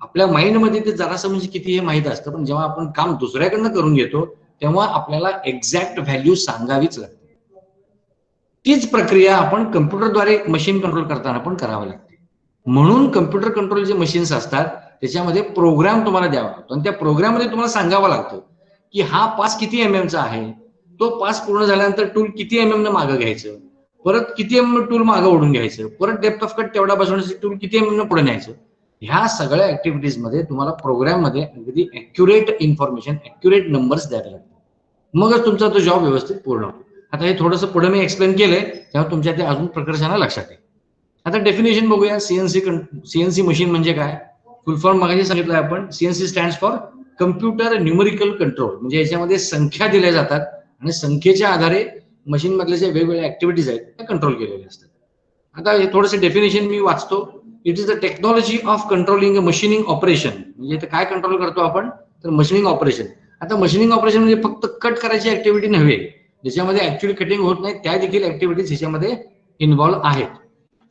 आपल्या माइंडमध्ये ते जरासं म्हणजे किती हे माहित असतं, पण जेव्हा आपण काम दुसऱ्याकडनं करून घेतो तेव्हा आपल्याला एक्झॅक्ट व्हॅल्यू सांगावीच लागते. तीच प्रक्रिया आपण कम्प्युटरद्वारे मशीन कंट्रोल करताना पण करावी लागते. म्हणून कम्प्युटर कंट्रोल जे मशीन्स असतात त्याच्यामध्ये प्रोग्राम तुम्हाला द्यावा लागतो आणि त्या प्रोग्राममध्ये तुम्हाला सांगावं लागतं की हा पास किती mm चा आहे, तो पास पूर्ण झाल्यानंतर टूल किती mm न मागं घ्यायचं, परत किती mm टूल मागं ओढून घ्यायचं, परत डेप्थ ऑफ कट तेवढा बसवण्यासाठी टूल किती mm न पुढे न्यायचं. ह्या सगळ्या ऍक्टिव्हिटीज मध्ये तुम्हाला प्रोग्राम मध्ये अगदी ऍक्युरेट इन्फॉर्मेशन, ऍक्युरेट नंबर्स द्यावे लागतात, मगच तुमचा तो जॉब व्यवस्थित पूर्ण होतो. आता हे थोडंसं पुढे मी एक्सप्लेन केलंय तेव्हा तुमच्या ते अजून प्रकर्षाने लक्षात येईल. आता डेफिनेशन बघूया. सीएनसी मशीन म्हणजे काय? फुल फॉर्म मागे सांगितलं आपण. CNC stands for computer numerical control. म्हणजे याच्यामध्ये संख्या दिल्या जातात आणि संख्येच्या आधारे मशीन मधल्या जे वेगवेगळ्या ऍक्टिव्हिटीज आहेत त्या कंट्रोल केलेल्या असतात. आता हे थोडंसं डेफिनेशन मी वाचतो. It is the technology of controlling machining operation. म्हणजे इथे काय कंट्रोल करतो आपण? तर मशीनिंग ऑपरेशन. आता मशीनिंग ऑपरेशन म्हणजे फक्त कट करायची ऍक्टिव्हिटी नव्हे, ज्याच्यामध्ये ऍक्च्युअली कटिंग होत नाही त्या देखील ऍक्टिव्हिटीज ह्याच्यामध्ये इन्व्हॉल्व आहेत.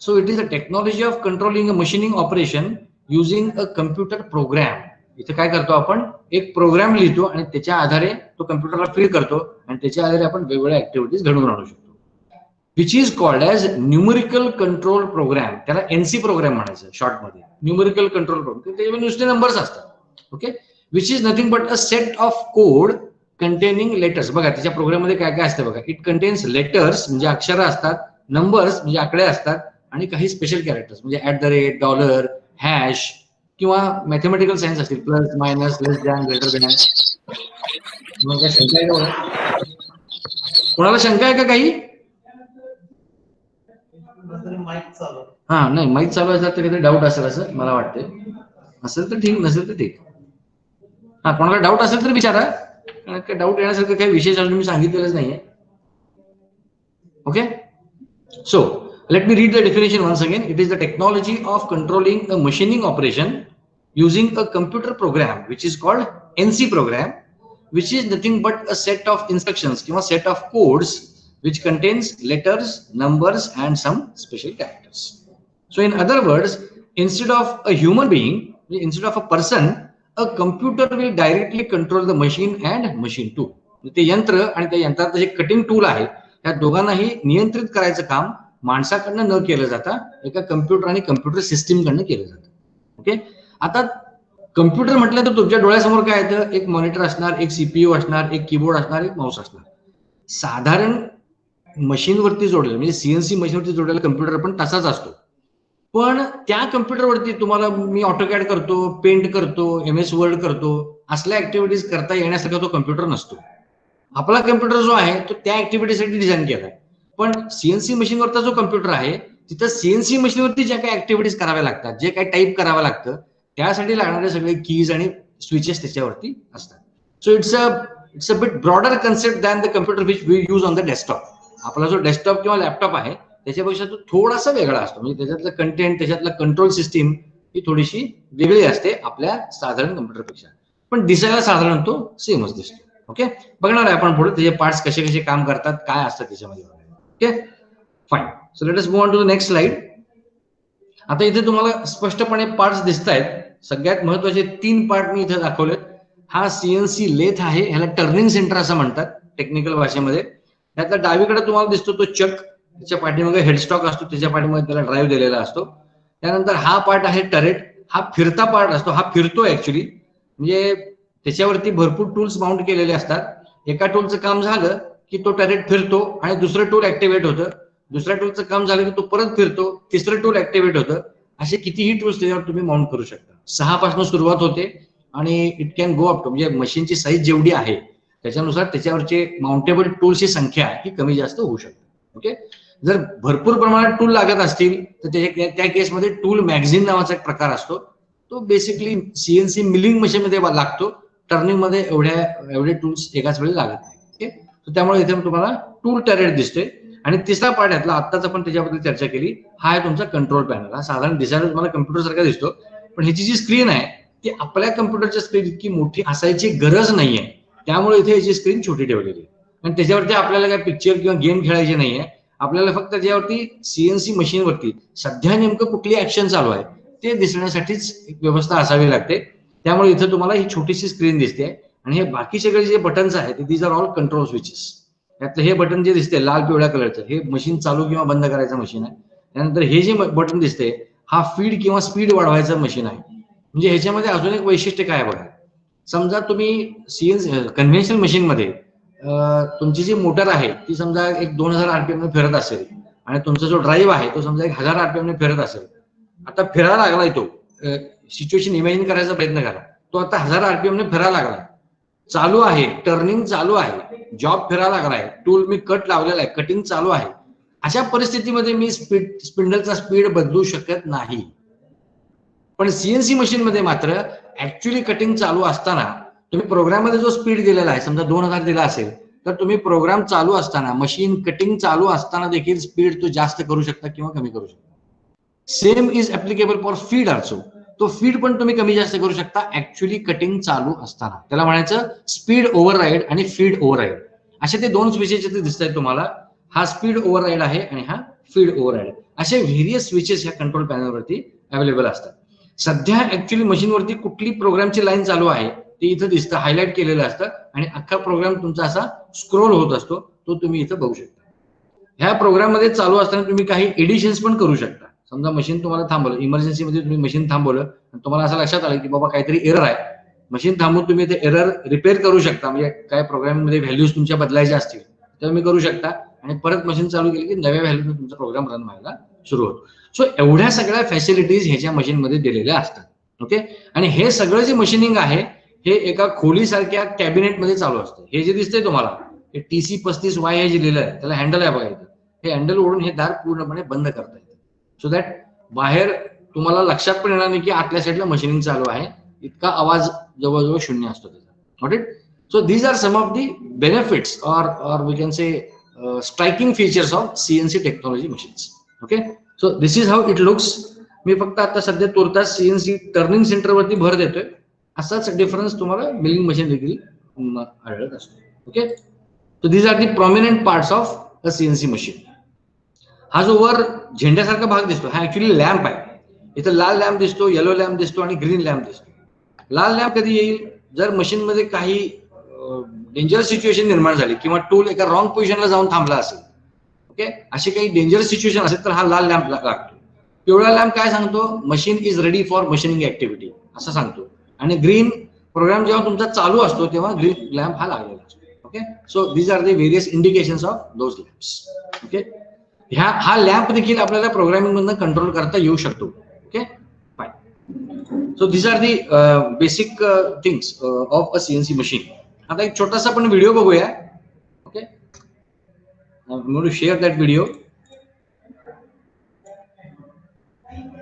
So it is a technology of controlling a machining operation using a computer program. इथे काय करतो आपण? एक प्रोग्राम लिहितो आणि त्याच्या आधारे तो कम्प्युटरला फीड करतो आणि त्याच्या आधारे आपण वेगवेगळ्या ऍक्टिव्हिटीज घडवून आणू शकतो. Which is called as numerical control program. त्याला एनसी प्रोग्राम म्हणायचं शॉर्ट मध्ये. Numerical control program. त्याच्यामध्ये नुसते नंबर्स असतात. Okay. Which is nothing but a set of code containing letters. बघा त्याच्या प्रोग्राम मध्ये काय काय असतं बघा. इट कंटेन्स लेटर्स म्हणजे अक्षरं असतात, नंबर्स म्हणजे आकडे असतात आणि काही स्पेशल कॅरेक्टर्स म्हणजे @, डॉलर, हॅश किंवा मॅथमॅटिकल सायन्स असतील, प्लस मायनस, लेस दॅन, ग्रेटर दॅन. काय शंका आहे का? कोणाला शंका आहे का काही? हा नाही, माहीत चालू आहे तर काही डाऊट असेल असं मला वाटतंय. असेल तर ठीक, नसेल तर ठीक. हा, कोणाला डाऊट असेल तर विचारा. डाऊट येण्यासारखं काही विशेष अजून मी सांगितलेलंच नाहीये. Okay. So let me read the definition once again. It is the technology of controlling a machining operation using a computer program which is called NC program, which is nothing but a set of instructions or set of codes which contains letters, numbers and some special characters. So in other words, instead of a human being, instead of a person, a computer will directly control the machine and machine tool. ते यंत्र आणि त्या यंत्राचं जे cutting tool आहे त्या दोघांनाही नियंत्रित करायचं काम माणसाकडनं न केलं जाता एका कम्प्युटर आणि कम्प्युटर सिस्टीम कडनं केलं जातं. ओके. आता कम्प्युटर म्हटलं तर तुमच्या डोळ्यासमोर काय येतं? एक मॉनिटर असणार, एक सीपीयू असणार, एक कीबोर्ड असणार, एक माऊस असणार. साधारण मशीनवरती जोडलेलं म्हणजे सीएनसी मशीनवरती जोडलेला कम्प्युटर पण तसाच असतो. पण त्या कम्प्युटरवरती तुम्हाला मी ऑटोकॅड करतो, पेंट करतो, MS वर्ड करतो, असल्या ऍक्टिव्हिटीज करता येण्यासारखा तो कम्प्युटर नसतो. आपला कम्प्युटर जो आहे तो त्या ऍक्टिव्हिटीसाठी डिझाईन केलाय. पण सीएनसी मशीनवरचा जो कम्प्युटर आहे तिथं सीएनसी मशीनवरती ज्या काही ऍक्टिव्हिटीज कराव्या लागतात, जे काही टाईप करावं लागतं त्यासाठी लागणारे सगळे कीज आणि स्विचेस त्याच्यावरती असतात. So it's a bit broader concept than the computer which we use on the desktop. आपला जो डेस्कटॉप किंवा लॅपटॉप आहे त्याच्यापेक्षा तो थोडासा वेगळा असतो. म्हणजे त्याच्यातलं कंटेंट, त्याच्यातलं कंट्रोल सिस्टीम ही थोडीशी वेगळी असते आपल्या साधारण कम्प्युटरपेक्षा. पण दिसायला साधारण तो सेमच दिसतो. ओके. बघणार आहे आपण पुढे त्याचे पार्ट्स कसे कसे काम करतात, काय असतात त्याच्यामध्ये. Okay fine. So let us move on to the next slide. आता इथे तुम्हाला स्पष्टपणे पार्ट्स दिसत आहेत. सगळ्यात महत्वाचे 3 पार्ट मी इथे दाखवलेत. हा सीएनसी लेथ आहे, ह्याला टर्निंग सेंटर असं म्हणतात टेक्निकल भाषेमध्ये. त्यातला डावीकडे तुम्हाला दिसतो तो चक, त्याच्या पाठीमागे हेडस्टॉक असतो, त्याच्या पाठीमागे त्याला ड्राईव्ह दिलेला असतो. त्यानंतर हा पार्ट आहे टरेट. हा फिरता पार्ट असतो, हा फिरतो ऍक्च्युली. म्हणजे त्याच्यावरती भरपूर टूल्स माउंट केलेले असतात. एका टूलचं काम झालं की तो टरेट फिरतो आणि दुसरं टूल ऍक्टिव्हेट होतं. दुसऱ्या टूलचं काम झालं की तो परत फिरतो, तिसरं टूल ऍक्टिव्हेट होतं. असे कितीही टूल्स त्याच्यावर तुम्ही माउंट करू शकता. 6 पासून सुरुवात होते आणि it can go up to, म्हणजे मशीनची साईज जेवढी आहे त्याच्यानुसार त्याच्यावरचे माउंटेबल टूल्सची संख्या ही कमी जास्त होऊ शकते. ओके. जर भरपूर प्रमाणात टूल लागत असतील तर त्या केसमध्ये टूल मॅगझिन नावाचा एक प्रकार असतो. तो बेसिकली सीएनसी मिलिंग मशीन मध्ये लागतो. टर्निंग मध्ये एवढे टूल्स एकाच वेळी लागत नाही. ओके. त्यामुळे इथे तुम्हाला टूल टरेट दिसते. आणि तिसरा पार्ट यातला आत्ताच आपण त्याच्याबद्दल चर्चा केली, हा आहे तुमचा कंट्रोल पॅनल. हा साधारण दिसायला तुम्हाला कम्प्युटर सारखा दिसतो, पण ह्याची जी स्क्रीन आहे ती आपल्या कम्प्युटरच्या स्क्रीन इतकी मोठी असायची गरज नाहीये. त्यामुळे इथे याची स्क्रीन छोटी ठेवलेली आहे. आणि त्याच्यावरती आपल्याला काय पिक्चर किंवा गेम खेळायचे नाहीये. आपल्याला फक्त त्याच्यावरती सीएनसी मशीनवरती सध्या नेमकं कुठली ऍक्शन चालू आहे ते दिसण्यासाठीच एक व्यवस्था असावी लागते. त्यामुळे इथे तुम्हाला ही छोटीशी स्क्रीन दिसते आणि हे बाकी सगळे जे बटन्स आहेत these are all control switches. त्यातलं हे बटन जे दिसते लाल पिवळ्या कलरचं, हे मशीन चालू किंवा बंद करायचं मशीन आहे. त्यानंतर हे जे बटन दिसते हा फीड किंवा स्पीड वाढवायचं मशीन आहे. म्हणजे ह्याच्यामध्ये अजून एक वैशिष्ट्य काय बघा. समजा तुम्ही सीएनसी कन्व्हेन्शनल मशीन मध्ये तुमची जी मोटर आहे ती समजा एक 2000 RPM ने फिरत असेल आणि तुमचा जो ड्राईव्ह आहे तो समजा 1000 RPM ने फिरत असेल. आता फिरायला लागलाय तो, सिच्युएशन इमॅजिन करायचा प्रयत्न करा. तो आता 1000 RPM ने फिरायला लागलाय, चालू आहे, टर्निंग चालू आहे, जॉब फिरायला लागलाय, टूल मी कट लावलेला आहे, कटिंग चालू आहे. अशा परिस्थितीमध्ये मी स्पिंडलचा स्पीड बदलू शकत नाही. पण सीएनसी मशीन मध्ये मात्र ऍक्च्युअली कटिंग चालू असताना तुम्ही प्रोग्राममध्ये जो स्पीड दिलेला आहे, समजा 2000 दिला असेल, तर तुम्ही प्रोग्राम चालू असताना, मशीन कटिंग चालू असताना देखील स्पीड तो जास्त करू शकता किंवा कमी करू शकता. Same is applicable for feed also. तो फीड पण तुम्ही कमी जास्त करू शकता ऍक्च्युअली कटिंग चालू असताना. त्याला म्हणायचं स्पीड ओव्हरराईड आणि फीड ओव्हरराईड. असे ते दोन स्विचेस इथे दिसत आहेत तुम्हाला. हा स्पीड ओव्हरराईड आहे आणि हा फीड ओव्हरराईड. असे व्हेरियस स्विचेस ह्या कंट्रोल पॅनलवरती अवेलेबल असतात. सध्या ऍक्च्युअली मशीनवरती कुठली प्रोग्रामची लाईन चालू आहे ते इथं दिसतं, हायलाइट केलेलं असतं आणि अख्खा प्रोग्राम तुमचा असा स्क्रोल होत असतो, तो तुम्ही इथं बघू शकता. ह्या प्रोग्राम मध्ये चालू असताना तुम्ही काही एडिशन्स पण करू शकता. समजा मशीन तुम्हाला थांबवलं, इमर्जन्सी मध्ये तुम्ही मशीन थांबवलं आणि तुम्हाला असं लक्षात आलं की बाबा काहीतरी एरर आहे, मशीन थांबवून तुम्ही ते एरर रिपेअर करू शकता. म्हणजे काय प्रोग्रामिंग मध्ये व्हॅल्यूज तुमच्या बदलायच्या असतील तर तुम्ही करू शकता आणि परत मशीन चालू केली की नव्या व्हॅल्यूने तुमचा प्रोग्राम रन व्हायला सुरू होतो. सो एवढ्या सगळ्या फॅसिलिटीज ह्याच्या मशीनमध्ये दिलेल्या असतात. ओके. आणि हे सगळं जे मशीनिंग आहे हे एका खोलीसारख्या कॅबिनेटमध्ये चालू असतं. हे जे दिसतंय तुम्हाला, हे TC35Y हे जे लिहिलं आहे त्याला हँडल आहे बघा इथं. हे हँडल ओढून हे दार पूर्णपणे बंद करता येतं, सो दॅट बाहेर तुम्हाला लक्षात पण येणार नाही की आतल्या साईडला मशीनिंग चालू आहे. इतका आवाज जवळजवळ शून्य असतो त्याचा. Not it. So these are some of the benefits or we can say striking features of CNC technology machines. Okay. So this is how it looks. मी फक्त आता सध्या तुर्तास CNC टर्निंग सेंटरवरती भर देतोय. असाच डिफरन्स तुम्हाला मिलिंग मशीन देखील आढळत असतो. Okay. So these are the prominent parts of a CNC machine. हा जो वर झेंड्यासारखा भाग दिसतो हा ऍक्च्युअली लॅम्प आहे. इथं लाल लॅम्प दिसतो, येलो लॅम्प दिसतो आणि ग्रीन लॅम्प दिसतो. लाल लॅम्प कधी येईल, जर मशीन मध्ये काही डेंजरस सिच्युएशन निर्माण झाली किंवा टूल एका रॉंग पोझिशनला जाऊन थांबला असेल, ओके, अशी काही डेंजरस सिच्युएशन असेल तर हा लाल लॅम्प लागतो. पिवळा लॅम्प काय सांगतो, machine is ready for machining activity असं सांगतो. आणि ग्रीन, प्रोग्राम जेव्हा तुमचा चालू असतो तेव्हा ग्रीन लॅम्प हा लागलेला असतो. Okay. So these are the various indications of those lamps. Okay. हा लॅम्प देखील आपल्याला प्रोग्रामिंग मधनं कंट्रोल करता येऊ शकतो. Okay. Fine. So these are the basic things of a CNC machine. आता एक छोटासा आपण व्हिडिओ बघूया. Okay. I'm going to share that video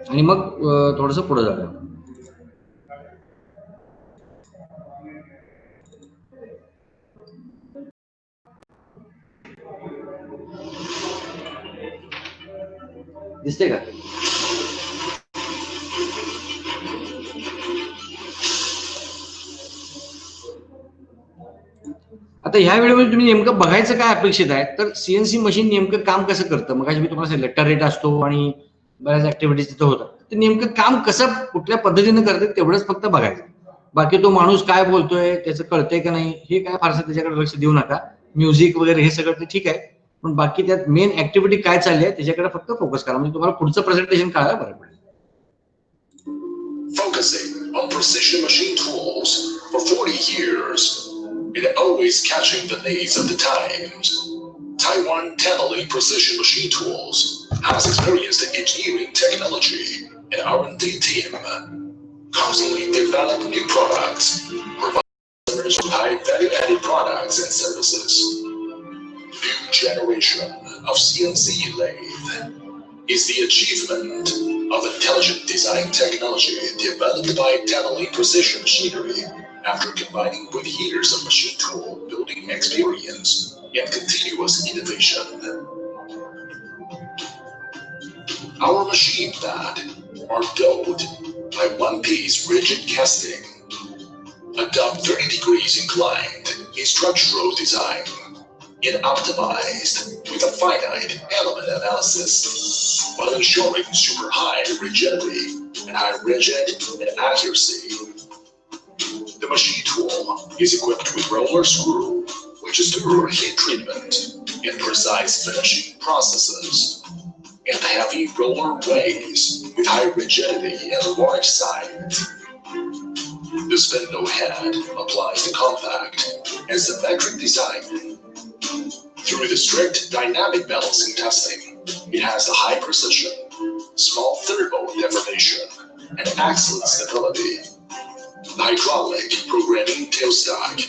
आणि मग थोडंसं पुढे जाऊया. दिसते का? आता ह्या व्हिडिओमध्ये तुम्ही नेमकं बघायचं काय अपेक्षित आहे, तर CNC मशीन नेमकं काम कसं करतं. मग मी तुम्हाला सांगितलं लेटर असतो आणि बऱ्याच ऍक्टिव्हिटीज तिथं होतात. ते नेमकं काम कसं कुठल्या पद्धतीने करते तेवढंच फक्त बघायचं. बाकी तो माणूस काय बोलतोय, त्याचं कळतंय का नाही हे काय फारसं त्याच्याकडे लक्ष देऊ नका. म्युझिक वगैरे हे सगळं ते ठीक आहे, पण बाकी त्यात मेन ऍक्टिव्हिटी काय चालली आहे त्याच्याकडे फक्त फोकस करा. म्हणजे तुम्हाला पुढचं प्रेझेंटेशन कळायला बरं पडेल. Focusing on precision machine tools for 40 years and always catching the needs of the times, Taiwan Tanneling Precision Machine Tools has experienced engineering technology and R&D team, constantly develop new products, provide customers with high value-added products and services. New generation of CNC lathe is the achievement of intelligent design technology developed by Tanneling Precision Machinery after combining with years of machine tool building experience and continuous innovation. Our machine that are built by one-piece rigid casting, adopt 30 degrees inclined in structural design, and optimized with a finite element analysis, while ensuring super high rigidity and high rigid and accuracy. The machine tool is equipped with roller screw, which is thorough heat treatment and precise finishing processes, and heavy roller ways with high rigidity and large size. The spindle head applies the compact and symmetric design. Through the strict dynamic balancing testing, it has the high precision, small thermal deformation, and excellent stability. The hydraulic programming tailstock,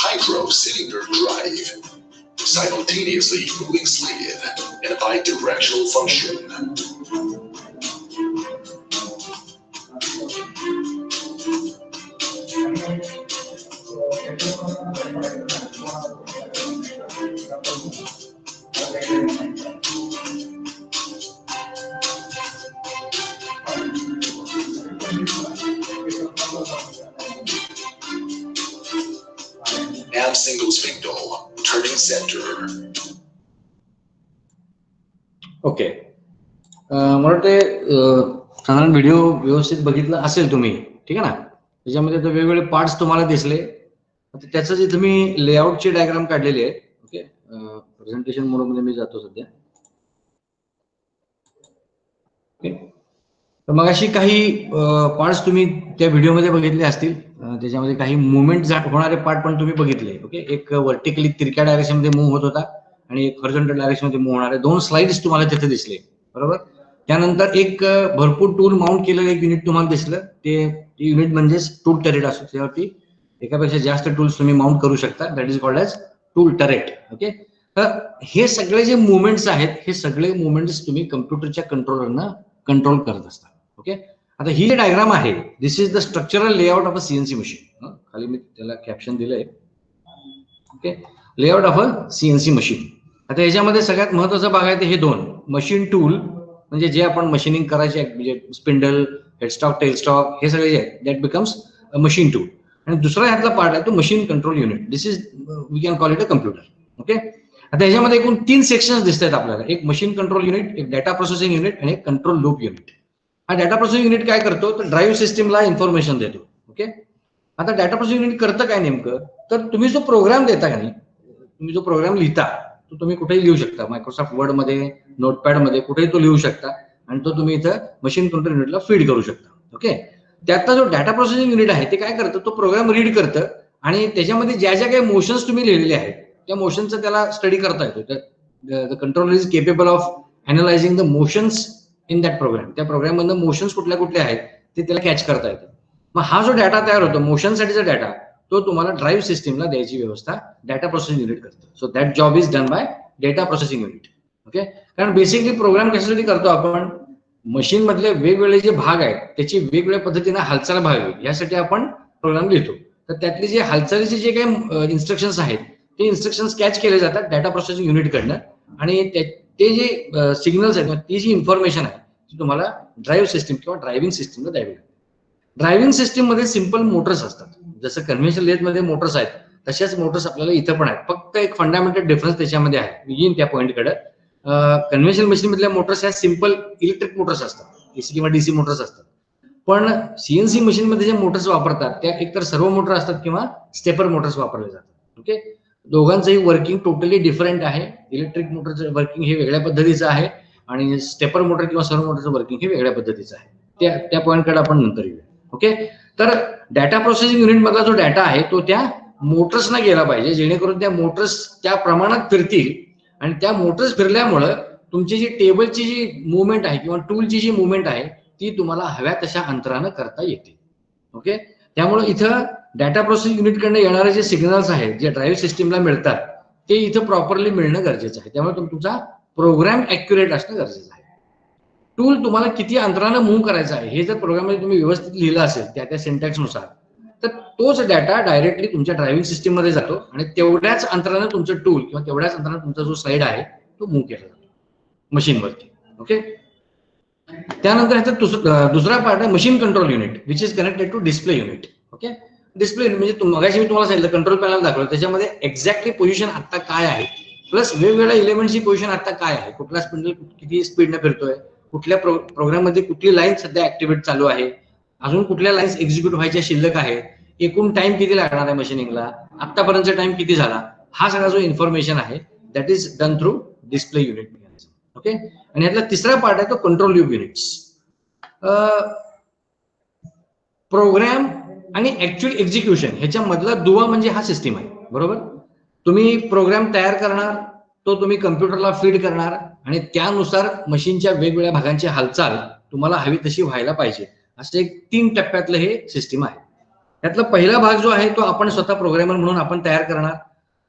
hydro cylinder drive, simultaneously moving sleeve, an bidirectional function. And single spindle, turning center. Okay, मला वाटते साधारण video व्यवस्थित बघितला असेल तुम्ही, ठीक आहे ना. त्याच्यामध्ये आता वेगवेगळे पार्ट्स तुम्हाला दिसले. आता त्याचं इथं मी लेआउटची डायग्राम काढलेली आहे. ओके, प्रेझेंटेशन मोड मध्ये मी जातो सध्या. ओके, तर मग अशी काही पार्ट्स तुम्ही त्या व्हिडिओमध्ये बघितले असतील. त्याच्यामध्ये काही मुवमेंट होणारे पार्ट पण तुम्ही बघितले. ओके, एक व्हर्टिकली तिरक्या डायरेक्शन मध्ये मूव्ह होत होता आणि एक हॉरिझॉन्टल डायरेक्शन मध्ये मूव्ह होणारे 2 स्लाइड्स तुम्हाला तिथे दिसले, बरोबर. त्यानंतर एक भरपूर टूल माउंट केलेलं एक युनिट तुम्हाला दिसलं. ते युनिट म्हणजेच टूल टरेट असतो. त्यावरती एकापेक्षा जास्त टूल्स तुम्ही माउंट करू शकता. That is called as tool turret. Okay, तर हे सगळे जे मुवमेंट्स आहेत, हे सगळे मुवमेंट्स तुम्ही कम्प्युटरच्या कंट्रोलरनं कंट्रोल करत असता. ओके, आता ही डायग्राम आहे, this is the structural layout of a CNC machine. खाली मी त्याला कॅप्शन दिलंय. Okay, layout of a CNC machine. आता याच्यामध्ये सगळ्यात महत्वाचा भाग आहे ते हे 2 मशीन टूल, म्हणजे जे आपण मशीनिंग करायचे म्हणजे स्पिंडल, हेडस्टॉक, टेलस्टॉक, हे सगळे जे आहेत that becomes a machine tool. आणि दुसरा ह्यातला पार्ट आहे तो machine control unit. This is we can call it a computer. Okay, आता याच्यामध्ये एकूण 3 सेक्शन्स दिसत आहेत आपल्याला. एक मशीन कंट्रोल युनिट, एक डाटा प्रोसेसिंग युनिट आणि एक कंट्रोल लूप युनिट. हा डाटा प्रोसेसिंग युनिट काय करतो, तर ड्राईव्ह सिस्टीमला इन्फॉर्मेशन देतो. ओके, आता डाटा प्रोसेसिंग युनिट करतं काय नेमकं, तर तुम्ही जो प्रोग्राम देता का नाही, तुम्ही जो प्रोग्राम लिहिता तो तुम्ही कुठेही लिहू शकता. मायक्रोसॉफ्ट वर्ड मध्ये, नोटपॅड मध्ये, कुठेही तो लिहू शकता आणि तो तुम्ही इथं मशीन कंट्रोल युनिटला फीड करू शकता. ओके, त्यातला जो डाटा प्रोसेसिंग युनिट आहे ते काय करतं, तो प्रोग्राम रीड करतं आणि त्याच्यामध्ये ज्या ज्या काही मोशन्स तुम्ही लिहिलेले आहेत त्या मोशनचं त्याला स्टडी करता येतो. The controller is capable of analysing the motions in that program. त्या प्रोग्राम मधनं मोशन्स कुठल्या कुठल्या आहेत ते त्याला कॅच करता येतं. मग हा जो डाटा तयार होतो मोशनसाठीचा डाटा, तो तुम्हाला ड्राईव्ह सिस्टीमला द्यायची व्यवस्था डाटा प्रोसेसिंग युनिट करतं. So that job is done by data processing unit. Okay, कारण बेसिकली प्रोग्राम कशासाठी करतो आपण, मशीन मधले वेगवेगळे जे भाग आहेत त्याची वेगवेगळ्या पद्धतीने हालचाल व्हावी यासाठी आपण प्रोग्राम लिहितो. तर त्यातले जे हालचालीचे जे काही इन्स्ट्रक्शन्स आहेत ते इन्स्ट्रक्शन्स कॅच केले जातात डाटा प्रोसेसिंग युनिट कडनं आणि ते जे सिग्नल्स आहेत ती जी इन्फॉर्मेशन आहे ती तुम्हाला ड्राईव्ह सिस्टीम किंवा ड्रायव्हिंग सिस्टीमला द्यावी लागते. ड्रायव्हिंग सिस्टीम मध्ये सिंपल मोटर्स असतात. जसं कन्व्हेन्शनल लेथ मध्ये मोटर्स आहेत तशाच मोटर्स आपल्याला इथं पण आहेत. फक्त एक फंडामेंटल डिफरन्स त्याच्यामध्ये आहे. मी येईन त्या पॉईंटकडे. कन्व्हेन्शनल मशीन मधल्या मोटर्स ह्या सिंपल इलेक्ट्रिक मोटर्स असतात, एसी किंवा डीसी मोटर्स असतात. पण सीएनसी मशीन मध्ये जे मोटर्स वापरतात त्या एकतर सर्वो मोटर असतात किंवा स्टेपर मोटर्स वापरले जातात. ओके, दोघांचंही वर्किंग टोटली डिफरंट आहे. इलेक्ट्रिक मोटरचं वर्किंग हे वेगळ्या पद्धतीचं आहे आणि स्टेपर मोटर किंवा सर्वो मोटरचं वर्किंग हे वेगळ्या पद्धतीचं आहे. त्या पॉईंटकडे आपण नंतर येऊया. ओके, तर डाटा प्रोसेसिंग युनिट मधला जो डाटा आहे तो त्या मोटर्सना गेला पाहिजे जेणेकरून त्या मोटर्स त्या प्रमाणात फिरतील आणि त्या मोटर्स फिरल्यामुळे तुमची जी टेबलची जी मुवमेंट आहे किंवा टूलची जी मुवमेंट आहे ती तुम्हाला हव्या तशा अंतरानं करता येते. ओके, त्यामुळे इथं डाटा प्रोसेसिंग युनिट कडनं येणारे जे सिग्नल्स आहेत जे ड्राईव्ह सिस्टीमला मिळतात ते इथं प्रॉपरली मिळणं गरजेचं आहे. त्यामुळे तुमचा प्रोग्राम ऍक्युरेट असणं गरजेचं आहे. टूल तुम्हाला किती अंतरानं मूव्ह करायचा आहे हे जर प्रोग्राममध्ये तुम्ही व्यवस्थित लिहिलं असेल त्या सिंटॅक्सनुसार तर तोच डाटा डायरेक्टली तुमच्या ड्रायव्हिंग सिस्टीम मध्ये जातो आणि तेवढ्याच अंतरानं तुमचं टूल किंवा तेवढ्याच अंतरानं तुमचा जो स्लाइड आहे तो मूव्ह केला जातो मशीनवरती. ओके, त्यानंतर ह्याचा दुसरा पार्ट आहे machine control unit which is connected to display unit. Okay, display unit म्हणजे मगाशी मी तुम्हाला सांगितलं कंट्रोल पॅनल दाखवलं त्याच्यामध्ये एक्झॅक्टली पोझिशन आता काय आहे प्लस वेगवेगळ्या एलिमेंटची पोझिशन आता काय आहे, कुठला स्पिंडल किती स्पीडने फिरतोय, कुठल्या प्रोग्राम मध्ये कुठली लाईन सध्या ऍक्टिव्हेट चालू आहे, अजून कुठल्या लाईन्स एक्झिक्यूट व्हायच्या शिल्लक आहेत, एकूण टाइम किती लागणार आहे मशीनिंगला, आतापर्यंतचा टाइम किती झाला, हा सगळा जो इन्फॉर्मेशन आहे that is done through display unit. Okay, आणि यातला तिसरा पार्ट आहे तो कंट्रोल लूप युनिट्स. प्रोग्राम आणि ऍक्च्युअल एक्झिक्युशन ह्याच्या मधला दुवा म्हणजे हा सिस्टीम आहे. बरोबर, तुम्ही प्रोग्राम तयार करणार, तो तुम्ही कम्प्युटरला फीड करणार आणि त्यानुसार मशीनच्या वेगवेगळ्या भागांची हालचाल तुम्हाला हवी तशी व्हायला पाहिजे. असं एक 3 टप्प्यातलं हे सिस्टीम आहे. त्यातला पहिला भाग जो आहे तो आपण स्वतः प्रोग्रामर म्हणून आपण तयार करणार.